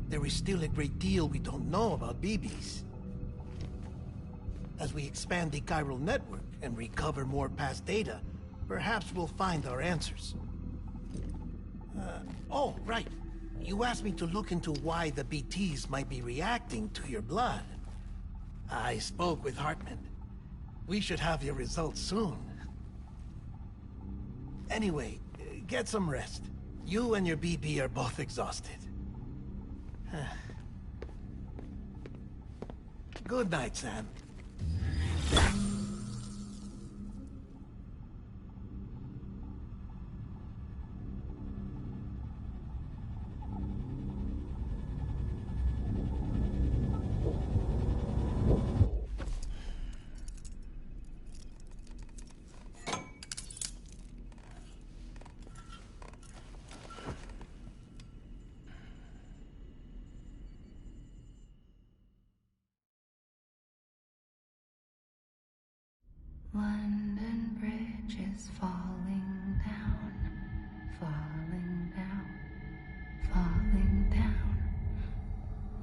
there is still a great deal we don't know about BBs. As we expand the chiral network and recover more past data, perhaps we'll find our answers. Oh, right. You asked me to look into why the BTs might be reacting to your blood. I spoke with Hartman. We should have your results soon. Anyway, get some rest. You and your BB are both exhausted. Good night, Sam. London Bridge is falling down, falling down, falling down.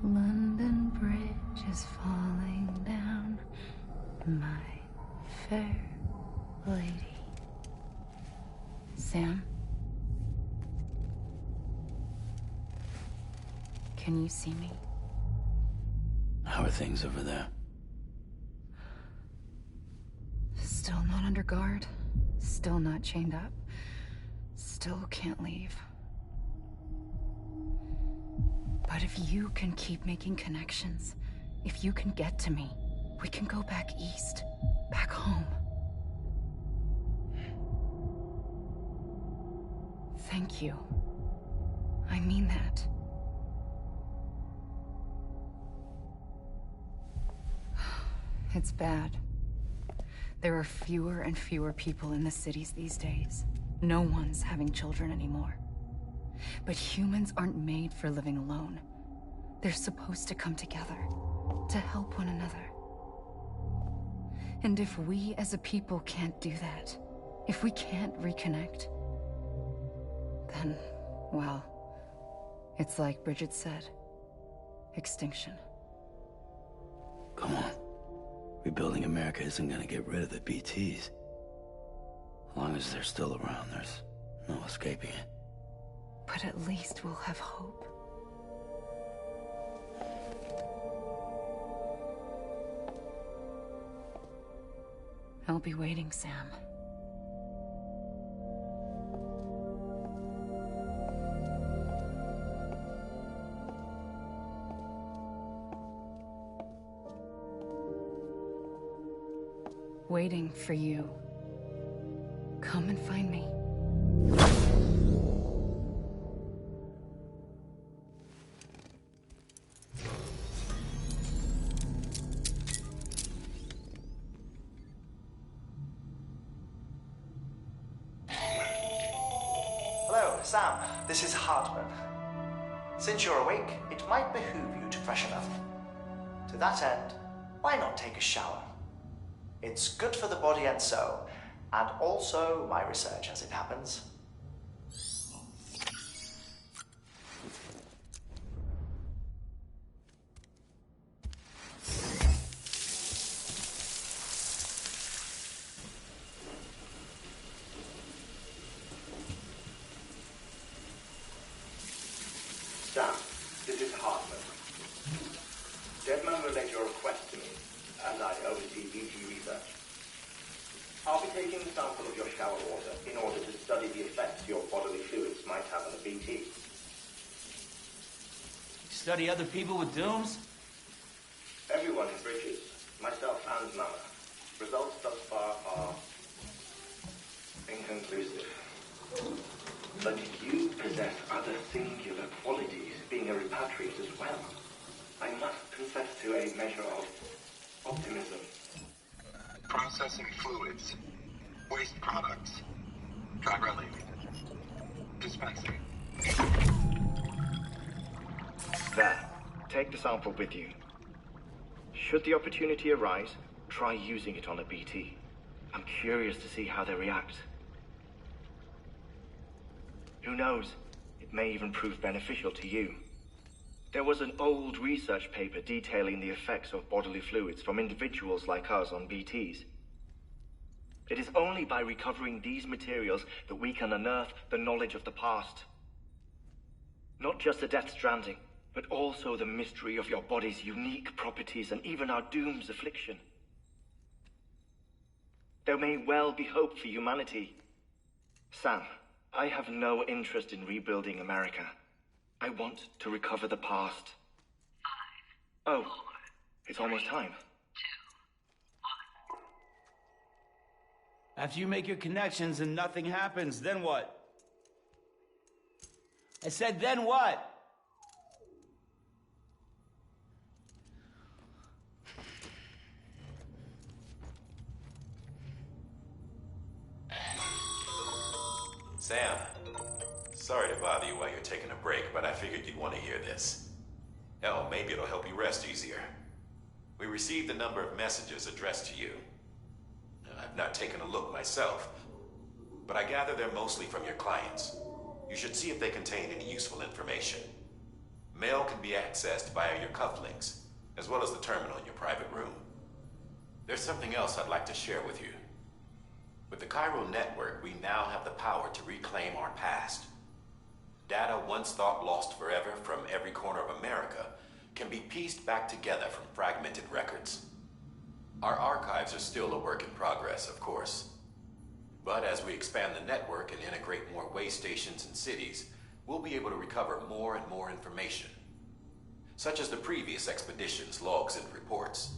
London Bridge is falling down, my fair lady. Sam? Can you see me? How are things over there? Still not under guard, still not chained up, still can't leave. But if you can keep making connections, if you can get to me, we can go back east, back home. Thank you. I mean that. It's bad. There are fewer and fewer people in the cities these days. No one's having children anymore. But humans aren't made for living alone. They're supposed to come together, to help one another. And if we as a people can't do that, if we can't reconnect, then, well, it's like Bridget said, extinction. Come on. Rebuilding America isn't gonna get rid of the BTs. As long as they're still around, there's no escaping it. But at least we'll have hope. I'll be waiting, Sam. Waiting for you. Come and find me. Hello, Sam. This is Hartman. Since you're awake, it might behoove you to freshen up. To that end, why not take a shower? It's good for the body and soul, and also my research as it happens. Sam, this is Hartman. Deadman relayed your request to me, and I oversee BT research. I'll be taking a sample of your shower water in order to study the effects your bodily fluids might have on a BT. Study other people with dooms? Everyone in Bridges, myself and Mama. Results thus far are inconclusive. But you possess other singular qualities, being a repatriate as well. I must confess to a measure of optimism. Processing fluids. Waste products. Chiralium. Dispensing. There. Take the sample with you. Should the opportunity arise, try using it on a BT. I'm curious to see how they react. Who knows? It may even prove beneficial to you. There was an old research paper detailing the effects of bodily fluids from individuals like us on BTs. It is only by recovering these materials that we can unearth the knowledge of the past. Not just the Death Stranding, but also the mystery of your body's unique properties and even our doom's affliction. There may well be hope for humanity. Sam, I have no interest in rebuilding America. I want to recover the past. 5, oh, 4, it's almost time. 2, 1. After you make your connections and nothing happens, then what? I said, then what? Sam, sorry to bother you while you're taking a break, but I figured you'd want to hear this. Hell, maybe it'll help you rest easier. We received a number of messages addressed to you. I've not taken a look myself, but I gather they're mostly from your clients. You should see if they contain any useful information. Mail can be accessed via your cufflinks, as well as the terminal in your private room. There's something else I'd like to share with you. With the Cairo network, we now have the power to reclaim our past. Data once thought lost forever from every corner of America can be pieced back together from fragmented records. Our archives are still a work in progress, of course. But as we expand the network and integrate more way stations and cities, we'll be able to recover more and more information, such as the previous expedition's logs and reports.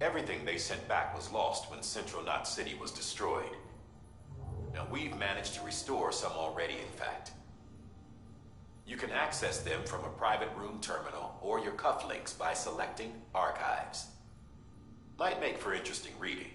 Everything they sent back was lost when Central Knot City was destroyed. Now, we've managed to restore some already, in fact. You can access them from a private room terminal or your cufflinks by selecting Archives. Might make for interesting reading.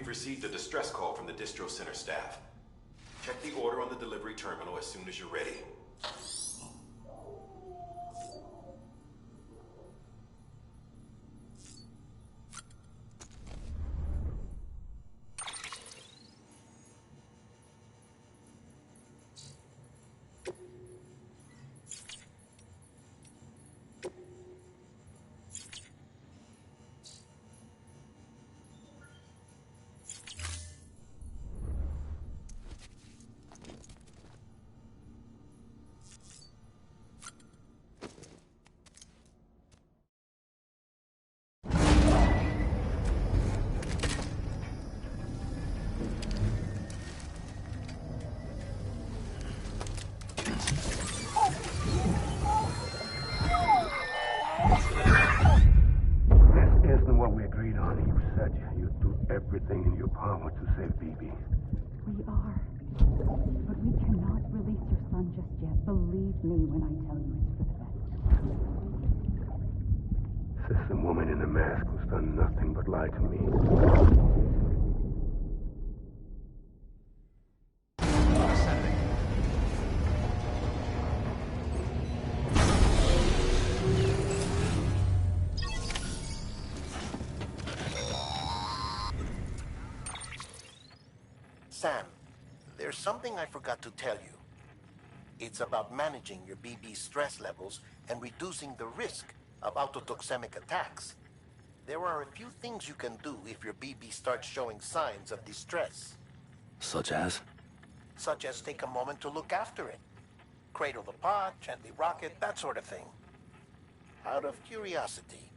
received a distress call from the distro center staff. Check the order on the delivery terminal as soon as you're ready. Everything in your power to save BB. We are. But we cannot release your son just yet. Believe me when I tell you it's for the best. System woman in the mask who's done nothing but lie to me. Sam, there's something I forgot to tell you. It's about managing your BB stress levels and reducing the risk of autotoxemic attacks. There are a few things you can do if your BB starts showing signs of distress. Such as? Such as take a moment to look after it. Cradle the pod, gently rock it, that sort of thing. Out of curiosity,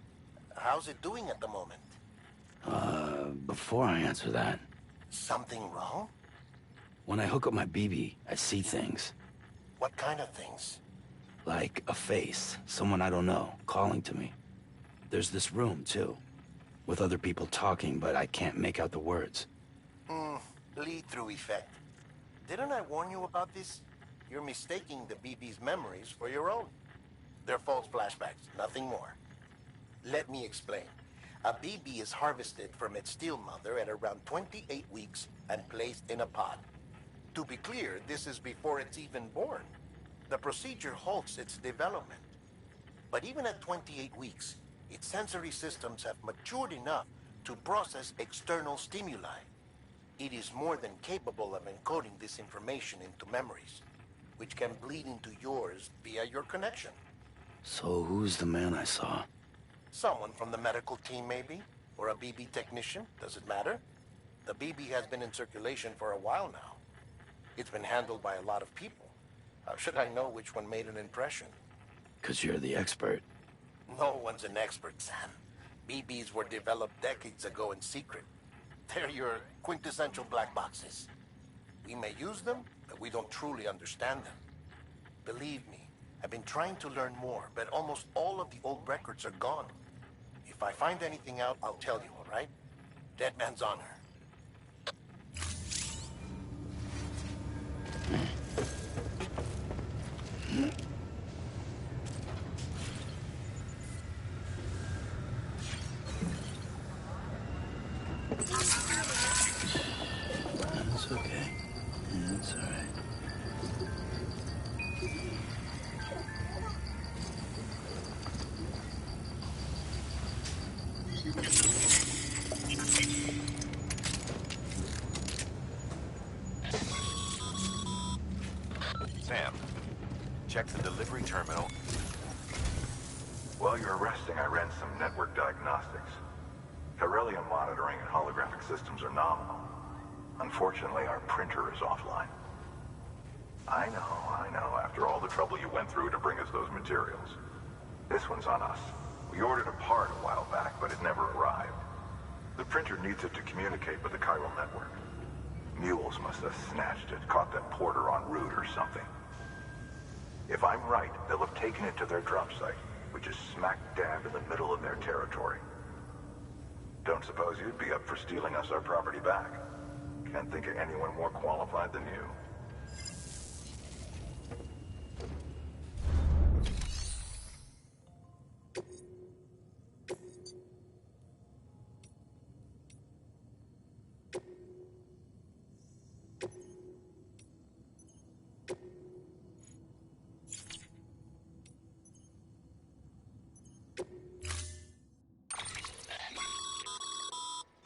how's it doing at the moment? Before I answer that... Something wrong? When I hook up my BB, I see things. What kind of things? Like a face, someone I don't know, calling to me. There's this room, too, with other people talking, but I can't make out the words. Lead-through effect. Didn't I warn you about this? You're mistaking the BB's memories for your own. They're false flashbacks, nothing more. Let me explain. A BB is harvested from its steel mother at around 28 weeks and placed in a pod. To be clear, this is before it's even born. The procedure halts its development. But even at 28 weeks, its sensory systems have matured enough to process external stimuli. It is more than capable of encoding this information into memories, which can bleed into yours via your connection. So who's the man I saw? Someone from the medical team, maybe? Or a BB technician? Does it matter? The BB has been in circulation for a while now. It's been handled by a lot of people. How should I know which one made an impression? 'Cause you're the expert. No one's an expert, Sam. BBs were developed decades ago in secret. They're your quintessential black boxes. We may use them, but we don't truly understand them. Believe me, I've been trying to learn more, but almost all of the old records are gone. If I find anything out, I'll tell you, all right? Dead man's honor. It's okay. It's all right. Sam, check the delivery terminal. While you're resting, I ran some network diagnostics. Beryllium monitoring and holographic systems are nominal. Unfortunately, our printer is offline. I know, after all the trouble you went through to bring us those materials. This one's on us. We ordered a part a while back, but it never arrived. The printer needs it to communicate with the chiral network. Mules must have snatched it, caught that porter en route or something. If I'm right, they'll have taken it to their drop site, which is smack dab in the middle of their territory. Don't suppose you'd be up for stealing us our property back. Can't think of anyone more qualified than you.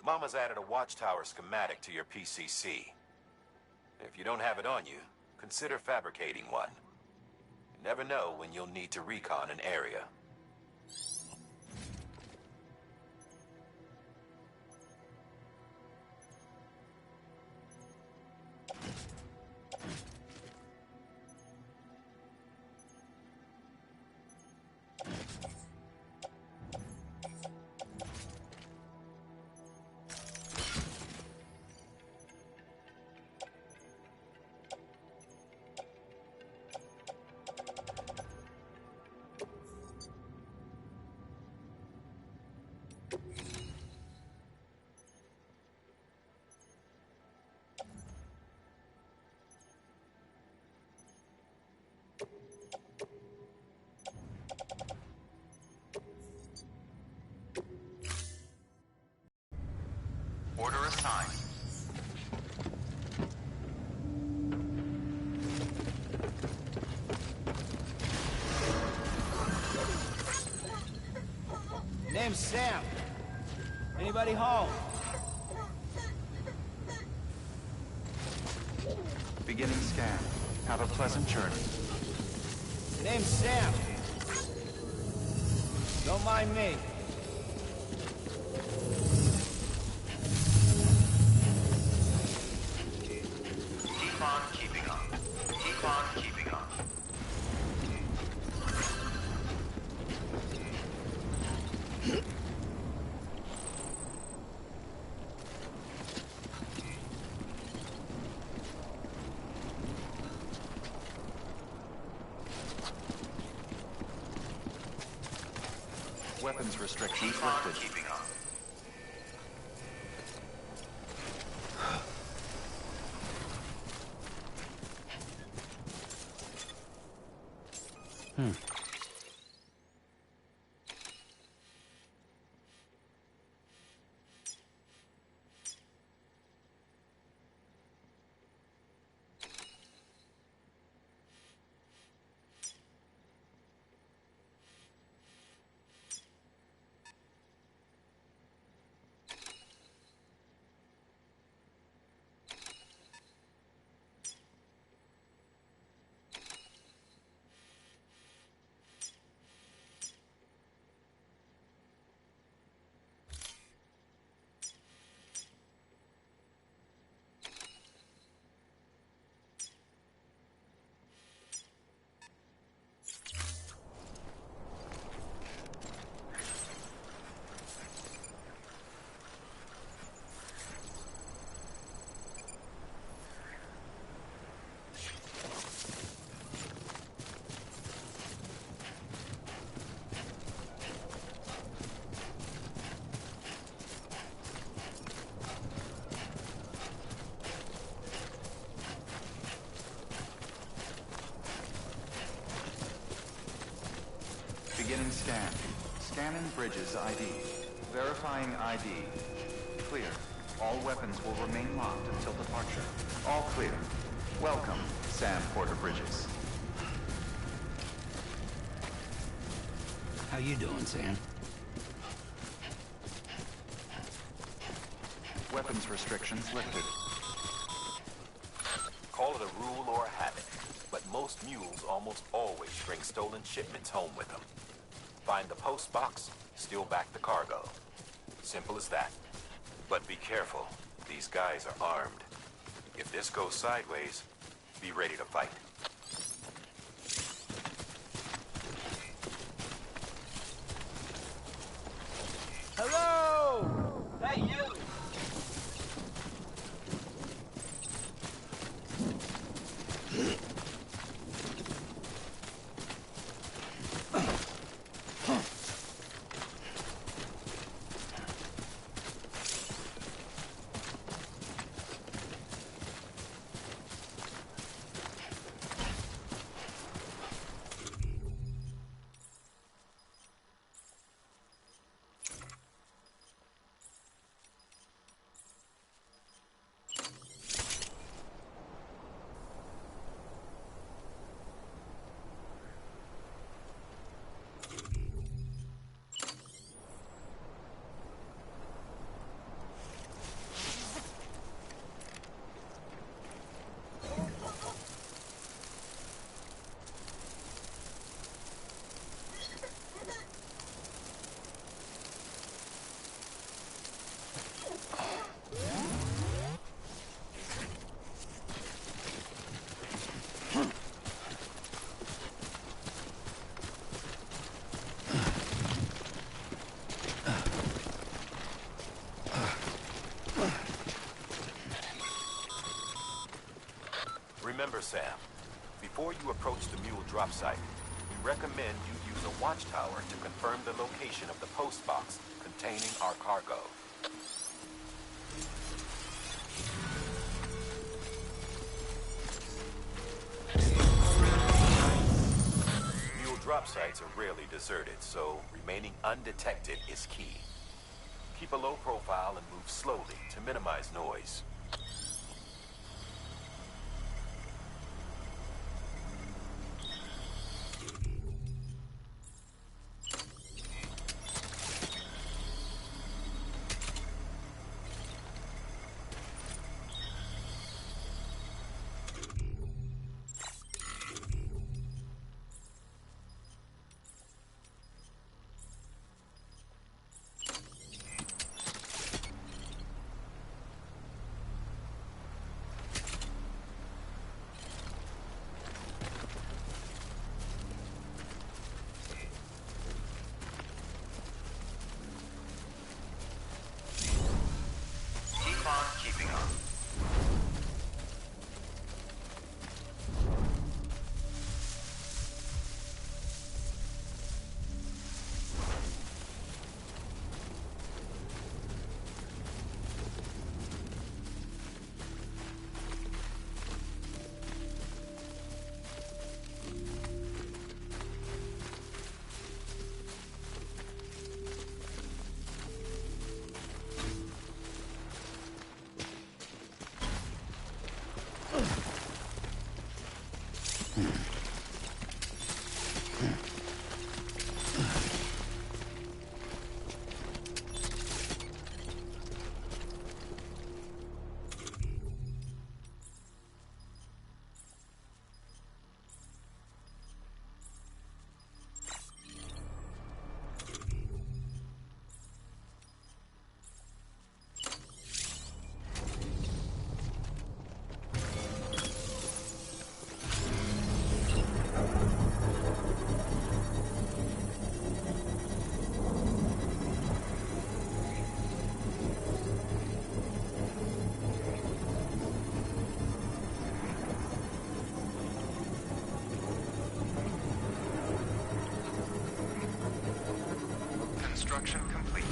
Mama's added a watchtower schematic to your PCC. If you don't have it on you, consider fabricating one. You never know when you'll need to recon an area. Order assigned. Name's Sam. Anybody home? Beginning scan. Have a pleasant journey. Name's Sam. Don't mind me. Keep on keeping on. Keep on keeping on. Weapons restrictions lifted. Keeping on. Beginning scan. Scanning Bridges ID. Verifying ID. Clear. All weapons will remain locked until departure. All clear. Welcome, Sam Porter Bridges. How you doing, Sam? Weapons restrictions lifted. Call it a rule or a habit, but most mules almost always bring stolen shipments home with them. Find the post box, steal back the cargo. Simple as that. But be careful. These guys are armed. If this goes sideways, be ready to fight. Hello! Hey, you! Remember, Sam, before you approach the mule drop site, we recommend you use a watchtower to confirm the location of the post box containing our cargo. Mule drop sites are rarely deserted, so remaining undetected is key. Keep a low profile and move slowly to minimize noise. Keep on keeping on. Construction complete.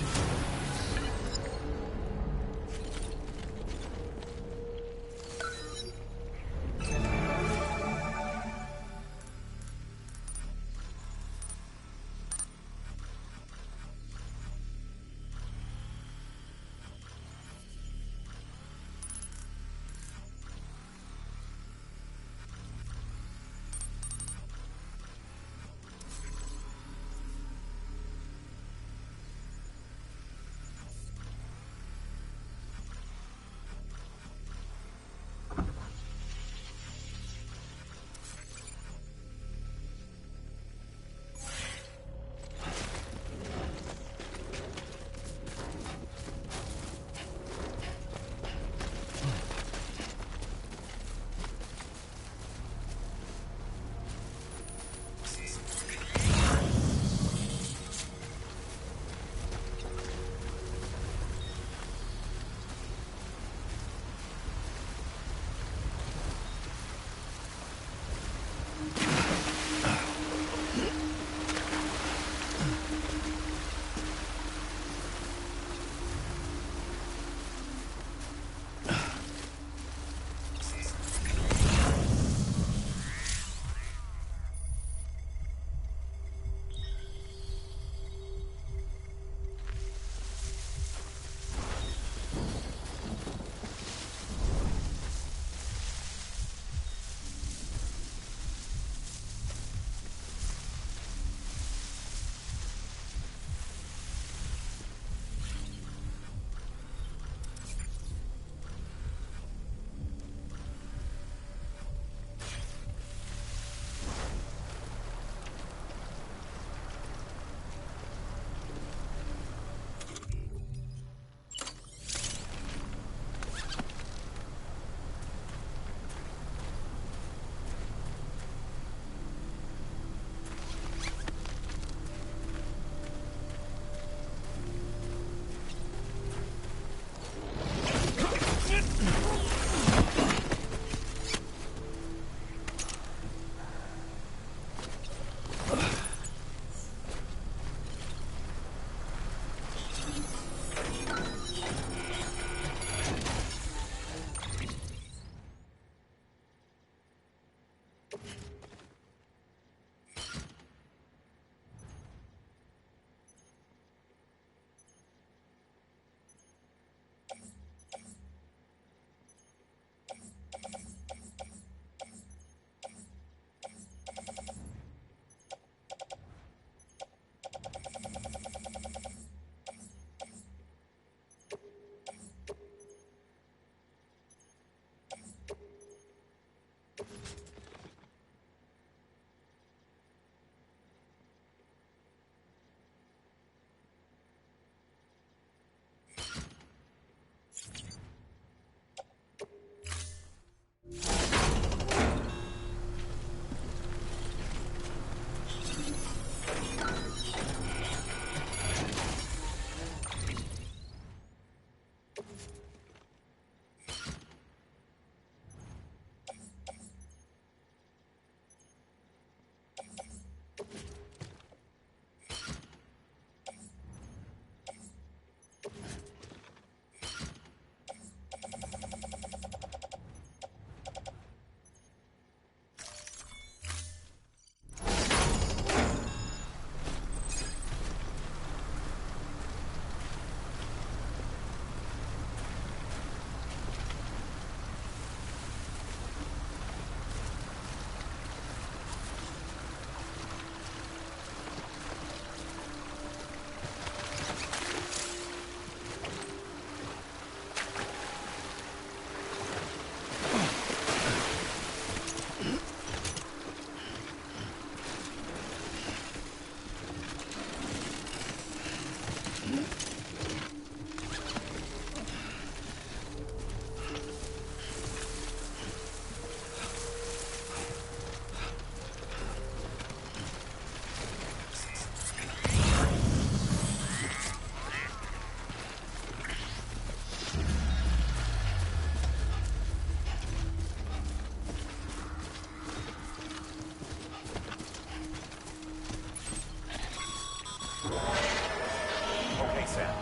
Okay, Sam.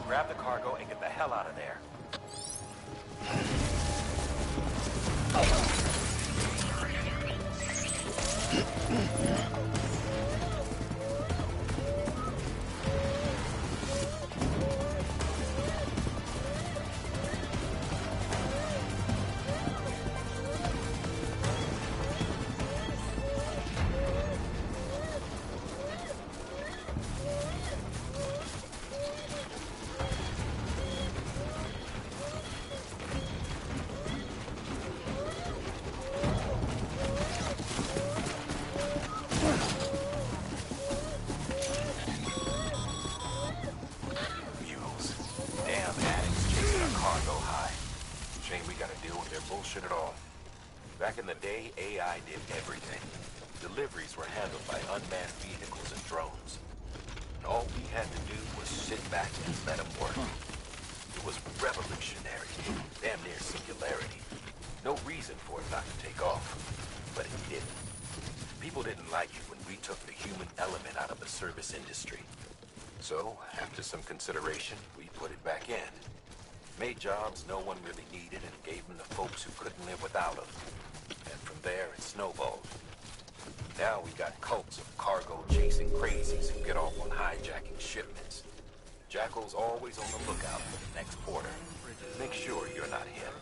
Grab the cargo and get the hell out of there. Bullshit at all. Back in the day, AI did everything. Deliveries were handled by unmanned vehicles and drones. And all we had to do was sit back and let them work. It was revolutionary, damn near singularity. No reason for it not to take off, but it didn't. People didn't like it when we took the human element out of the service industry. So, after some consideration, we put it back in. Made jobs no one really needed and gave them to folks who couldn't live without them. And from there, it snowballed. Now we got cults of cargo-chasing crazies who get off on hijacking shipments. Jackal's always on the lookout for the next porter. Make sure you're not him.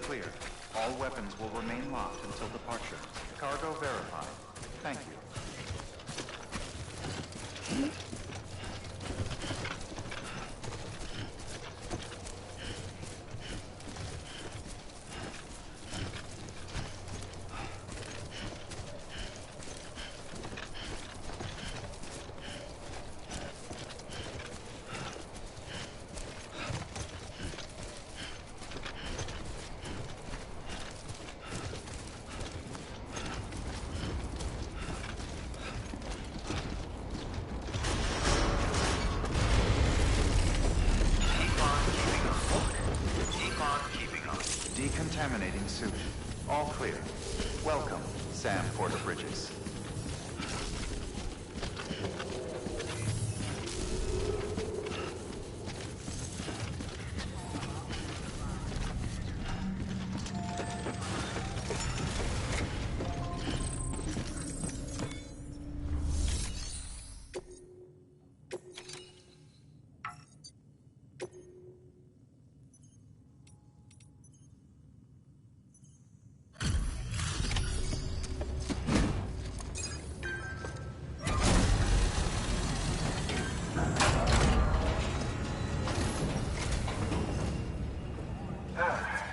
Clear. All weapons will remain locked until departure. Cargo verified. Thank you. Decontaminating suit. All clear. Welcome, Sam Porter Bridges.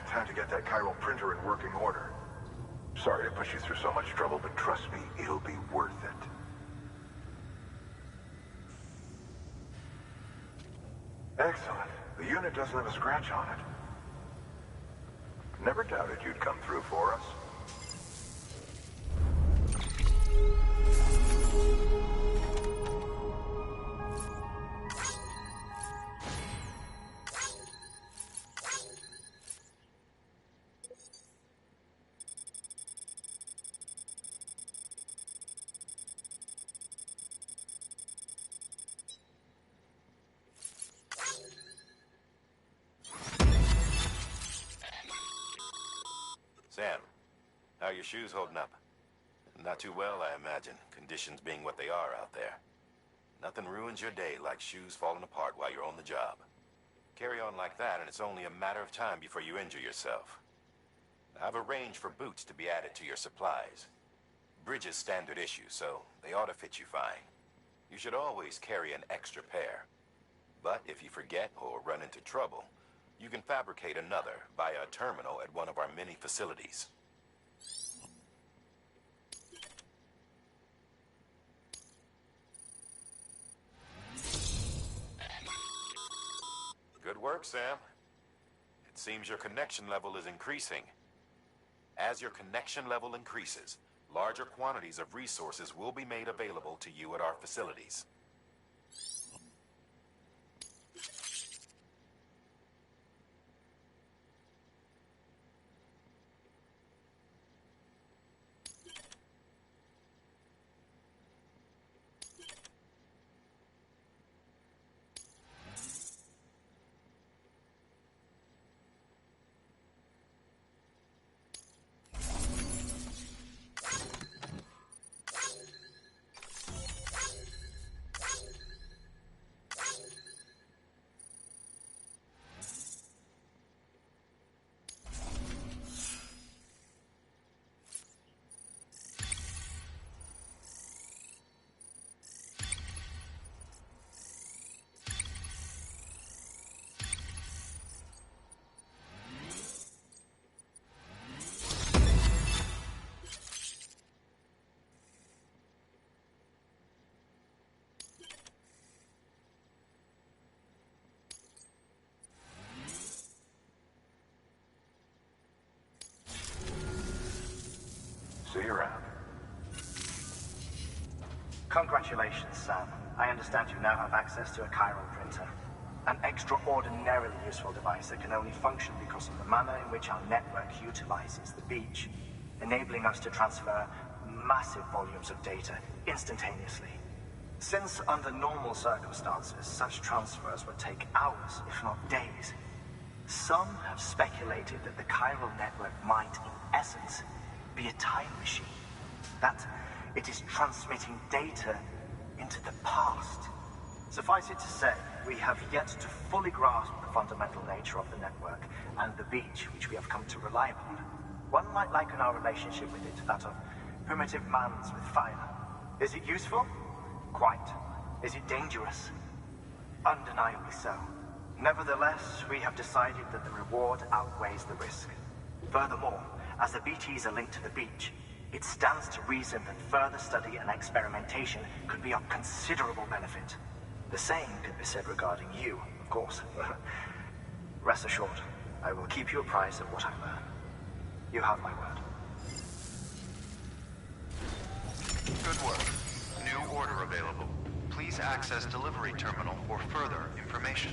Time to get that chiral printer in working order. Sorry to put you through so much trouble, but trust me, it'll be worth it. Excellent. The unit doesn't have a scratch on it. Never doubted you'd come through for us. Sam, how are your shoes holding up? Not too well, I imagine, conditions being what they are out there. Nothing ruins your day like shoes falling apart while you're on the job. Carry on like that, and it's only a matter of time before you injure yourself. I've arranged for boots to be added to your supplies. Bridges standard issue, so they ought to fit you fine. You should always carry an extra pair. But if you forget or run into trouble, you can fabricate another via a terminal at one of our many facilities. Good work, Sam. It seems your connection level is increasing. As your connection level increases, larger quantities of resources will be made available to you at our facilities. Congratulations, Sam. I understand you now have access to a chiral printer. An extraordinarily useful device that can only function because of the manner in which our network utilizes the beach, enabling us to transfer massive volumes of data instantaneously. Since under normal circumstances, such transfers would take hours, if not days, some have speculated that the chiral network might, in essence, be a time machine. That it is transmitting data into the past. Suffice it to say, we have yet to fully grasp the fundamental nature of the network and the beach which we have come to rely upon. One might liken our relationship with it to that of primitive man's with fire. Is it useful? Quite. Is it dangerous? Undeniably so. Nevertheless, we have decided that the reward outweighs the risk. Furthermore, as the BTs are linked to the beach, it stands to reason that further study and experimentation could be of considerable benefit. The same could be said regarding you, of course. Rest assured, I will keep you apprised of what I learn. You have my word. Good work. New order available. Please access delivery terminal for further information.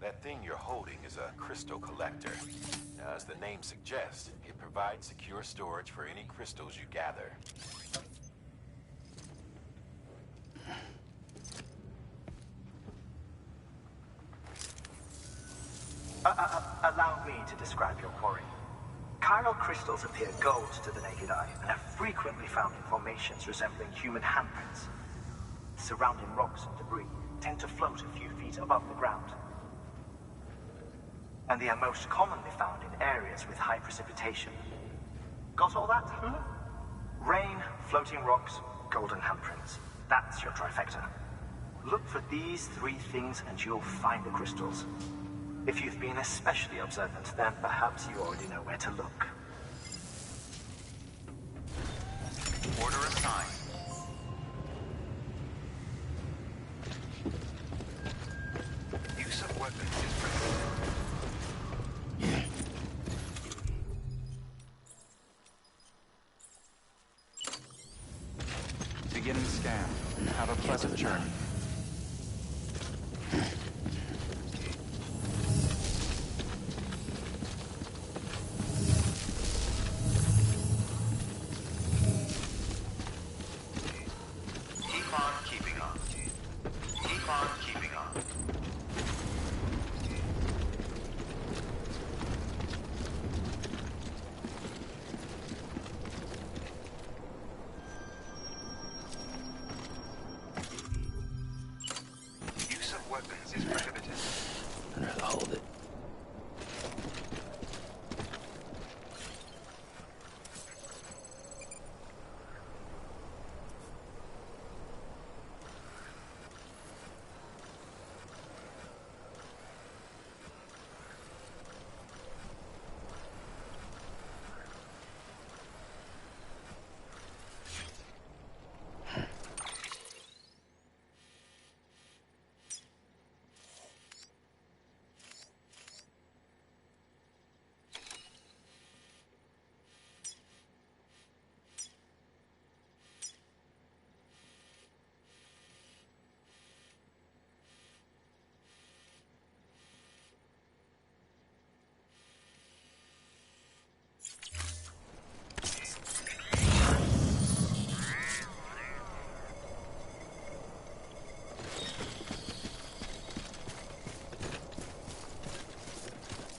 That thing you're holding is a crystal collector. Now, as the name suggests, it provides secure storage for any crystals you gather. Allow me to describe your quarry. Chiral crystals appear gold to the naked eye and are frequently found in formations resembling human handprints. Surrounding rocks and debris tend to float a few feet above the ground. And they are most commonly found in areas with high precipitation. Got all that? Rain, floating rocks, golden handprints. That's your trifecta. Look for these three things and you'll find the crystals. If you've been especially observant, then perhaps you already know where to look. Order assigned. Use of weapons is prohibited. Beginning scan. Have a pleasant journey.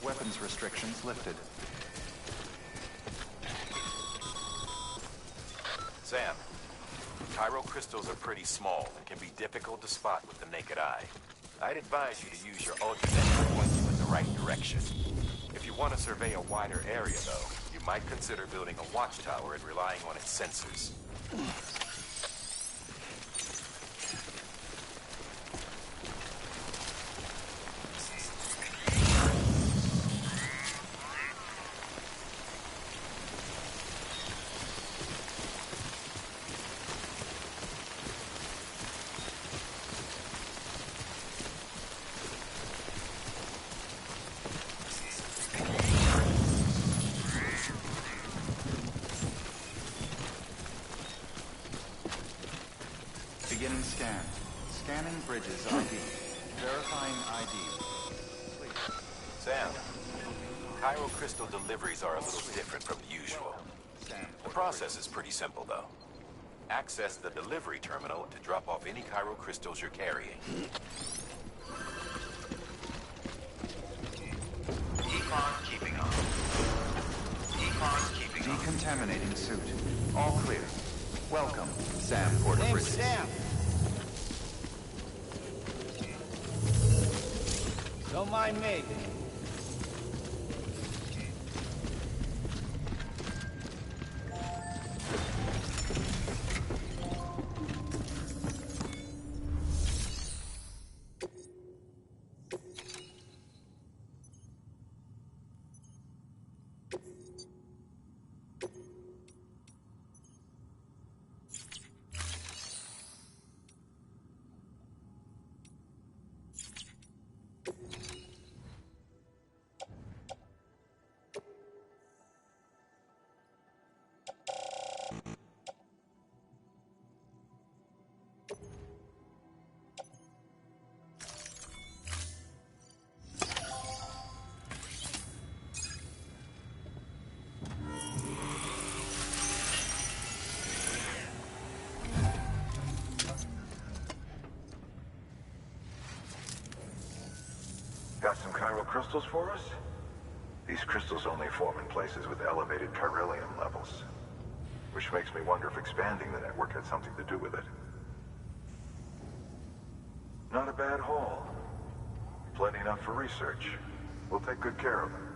Weapons restrictions lifted. Sam, chiral crystals are pretty small and can be difficult to spot with the naked eye. I'd advise you to use your ultranet to point you in the right direction. If you want to survey a wider area, though, you might consider building a watchtower and relying on its sensors. Beginning scan. Scanning Bridges ID. Verifying ID. Please. Sam, chiral crystal deliveries are a little different from the usual. The process is pretty simple, though. Access the delivery terminal to drop off any chiral crystals you're carrying. Econ keeping on. Econ keeping on. Decontaminating suit. All clear. Welcome, Sam Porter Name's Bridges. Sam. Don't mind me. Got some chiral crystals for us? These crystals only form in places with elevated chiralium levels. Which makes me wonder if expanding the network had something to do with it. Not a bad haul. Plenty enough for research. We'll take good care of them.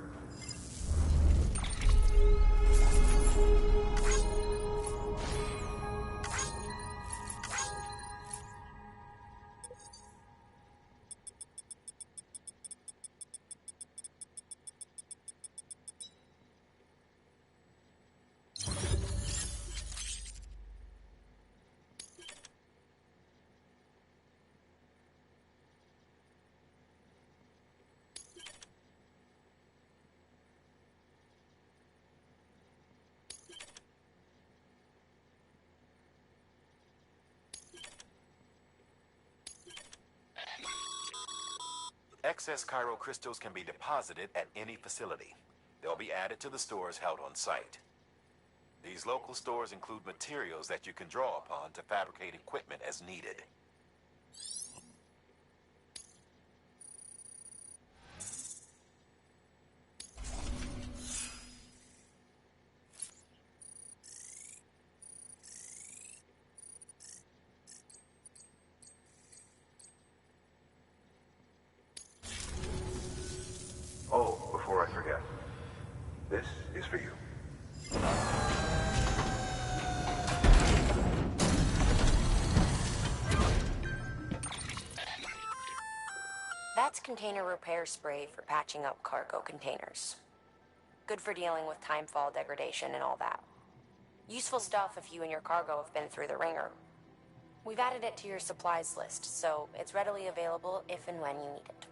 Excess chiral crystals can be deposited at any facility. They'll be added to the stores held on site. These local stores include materials that you can draw upon to fabricate equipment as needed. Oh, before I forget. This is for you. That's container repair spray for patching up cargo containers. Good for dealing with timefall degradation and all that. Useful stuff if you and your cargo have been through the ringer. We've added it to your supplies list, so it's readily available if and when you need it.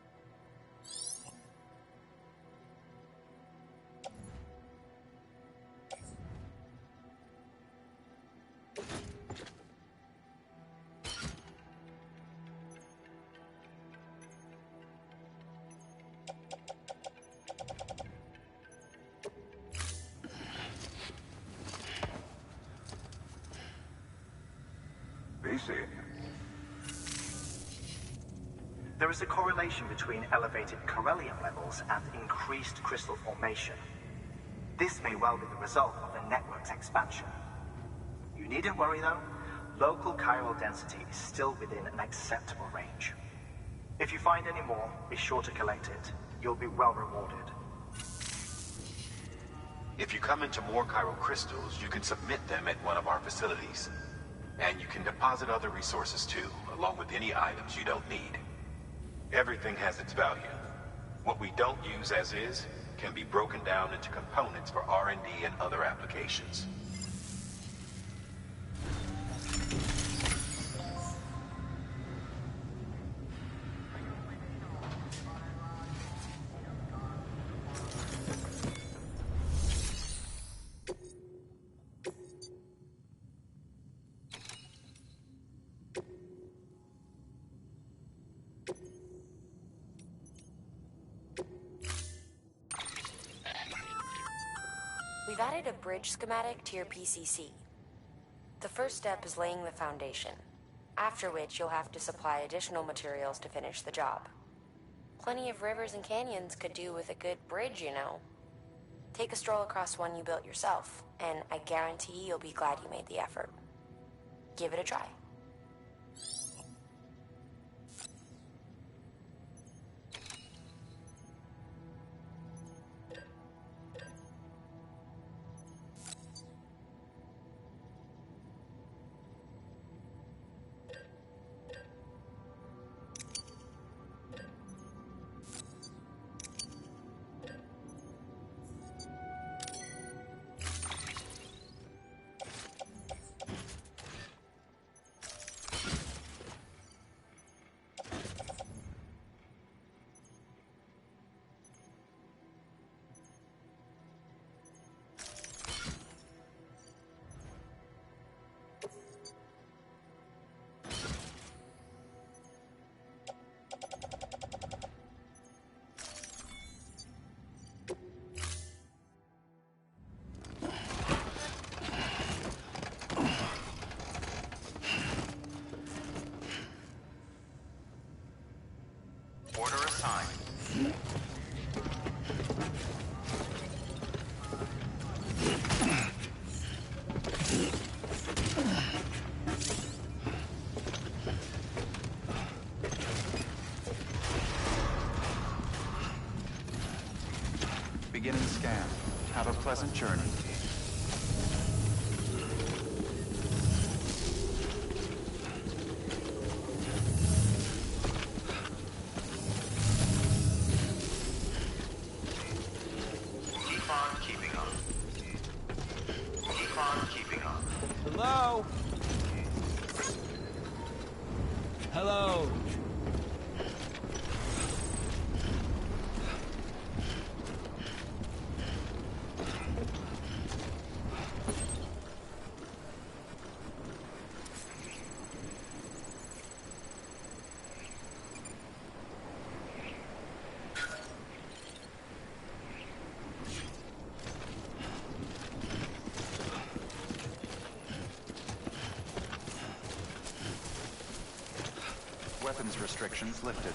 There is a correlation between elevated Corellium levels and increased crystal formation. This may well be the result of the network's expansion. You needn't worry though. Local chiral density is still within an acceptable range. If you find any more, be sure to collect it. You'll be well rewarded. If you come into more chiral crystals, you can submit them at one of our facilities. And you can deposit other resources too, along with any items you don't need. Everything has its value. What we don't use as is can be broken down into components for R&D and other applications. We've added a bridge schematic to your PCC. The first step is laying the foundation, after which you'll have to supply additional materials to finish the job. Plenty of rivers and canyons could do with a good bridge, you know. Take a stroll across one you built yourself, and I guarantee you'll be glad you made the effort. Give it a try. Order assigned. Beginning scan. Have a pleasant journey. Hello? Hello? Weapons restrictions lifted.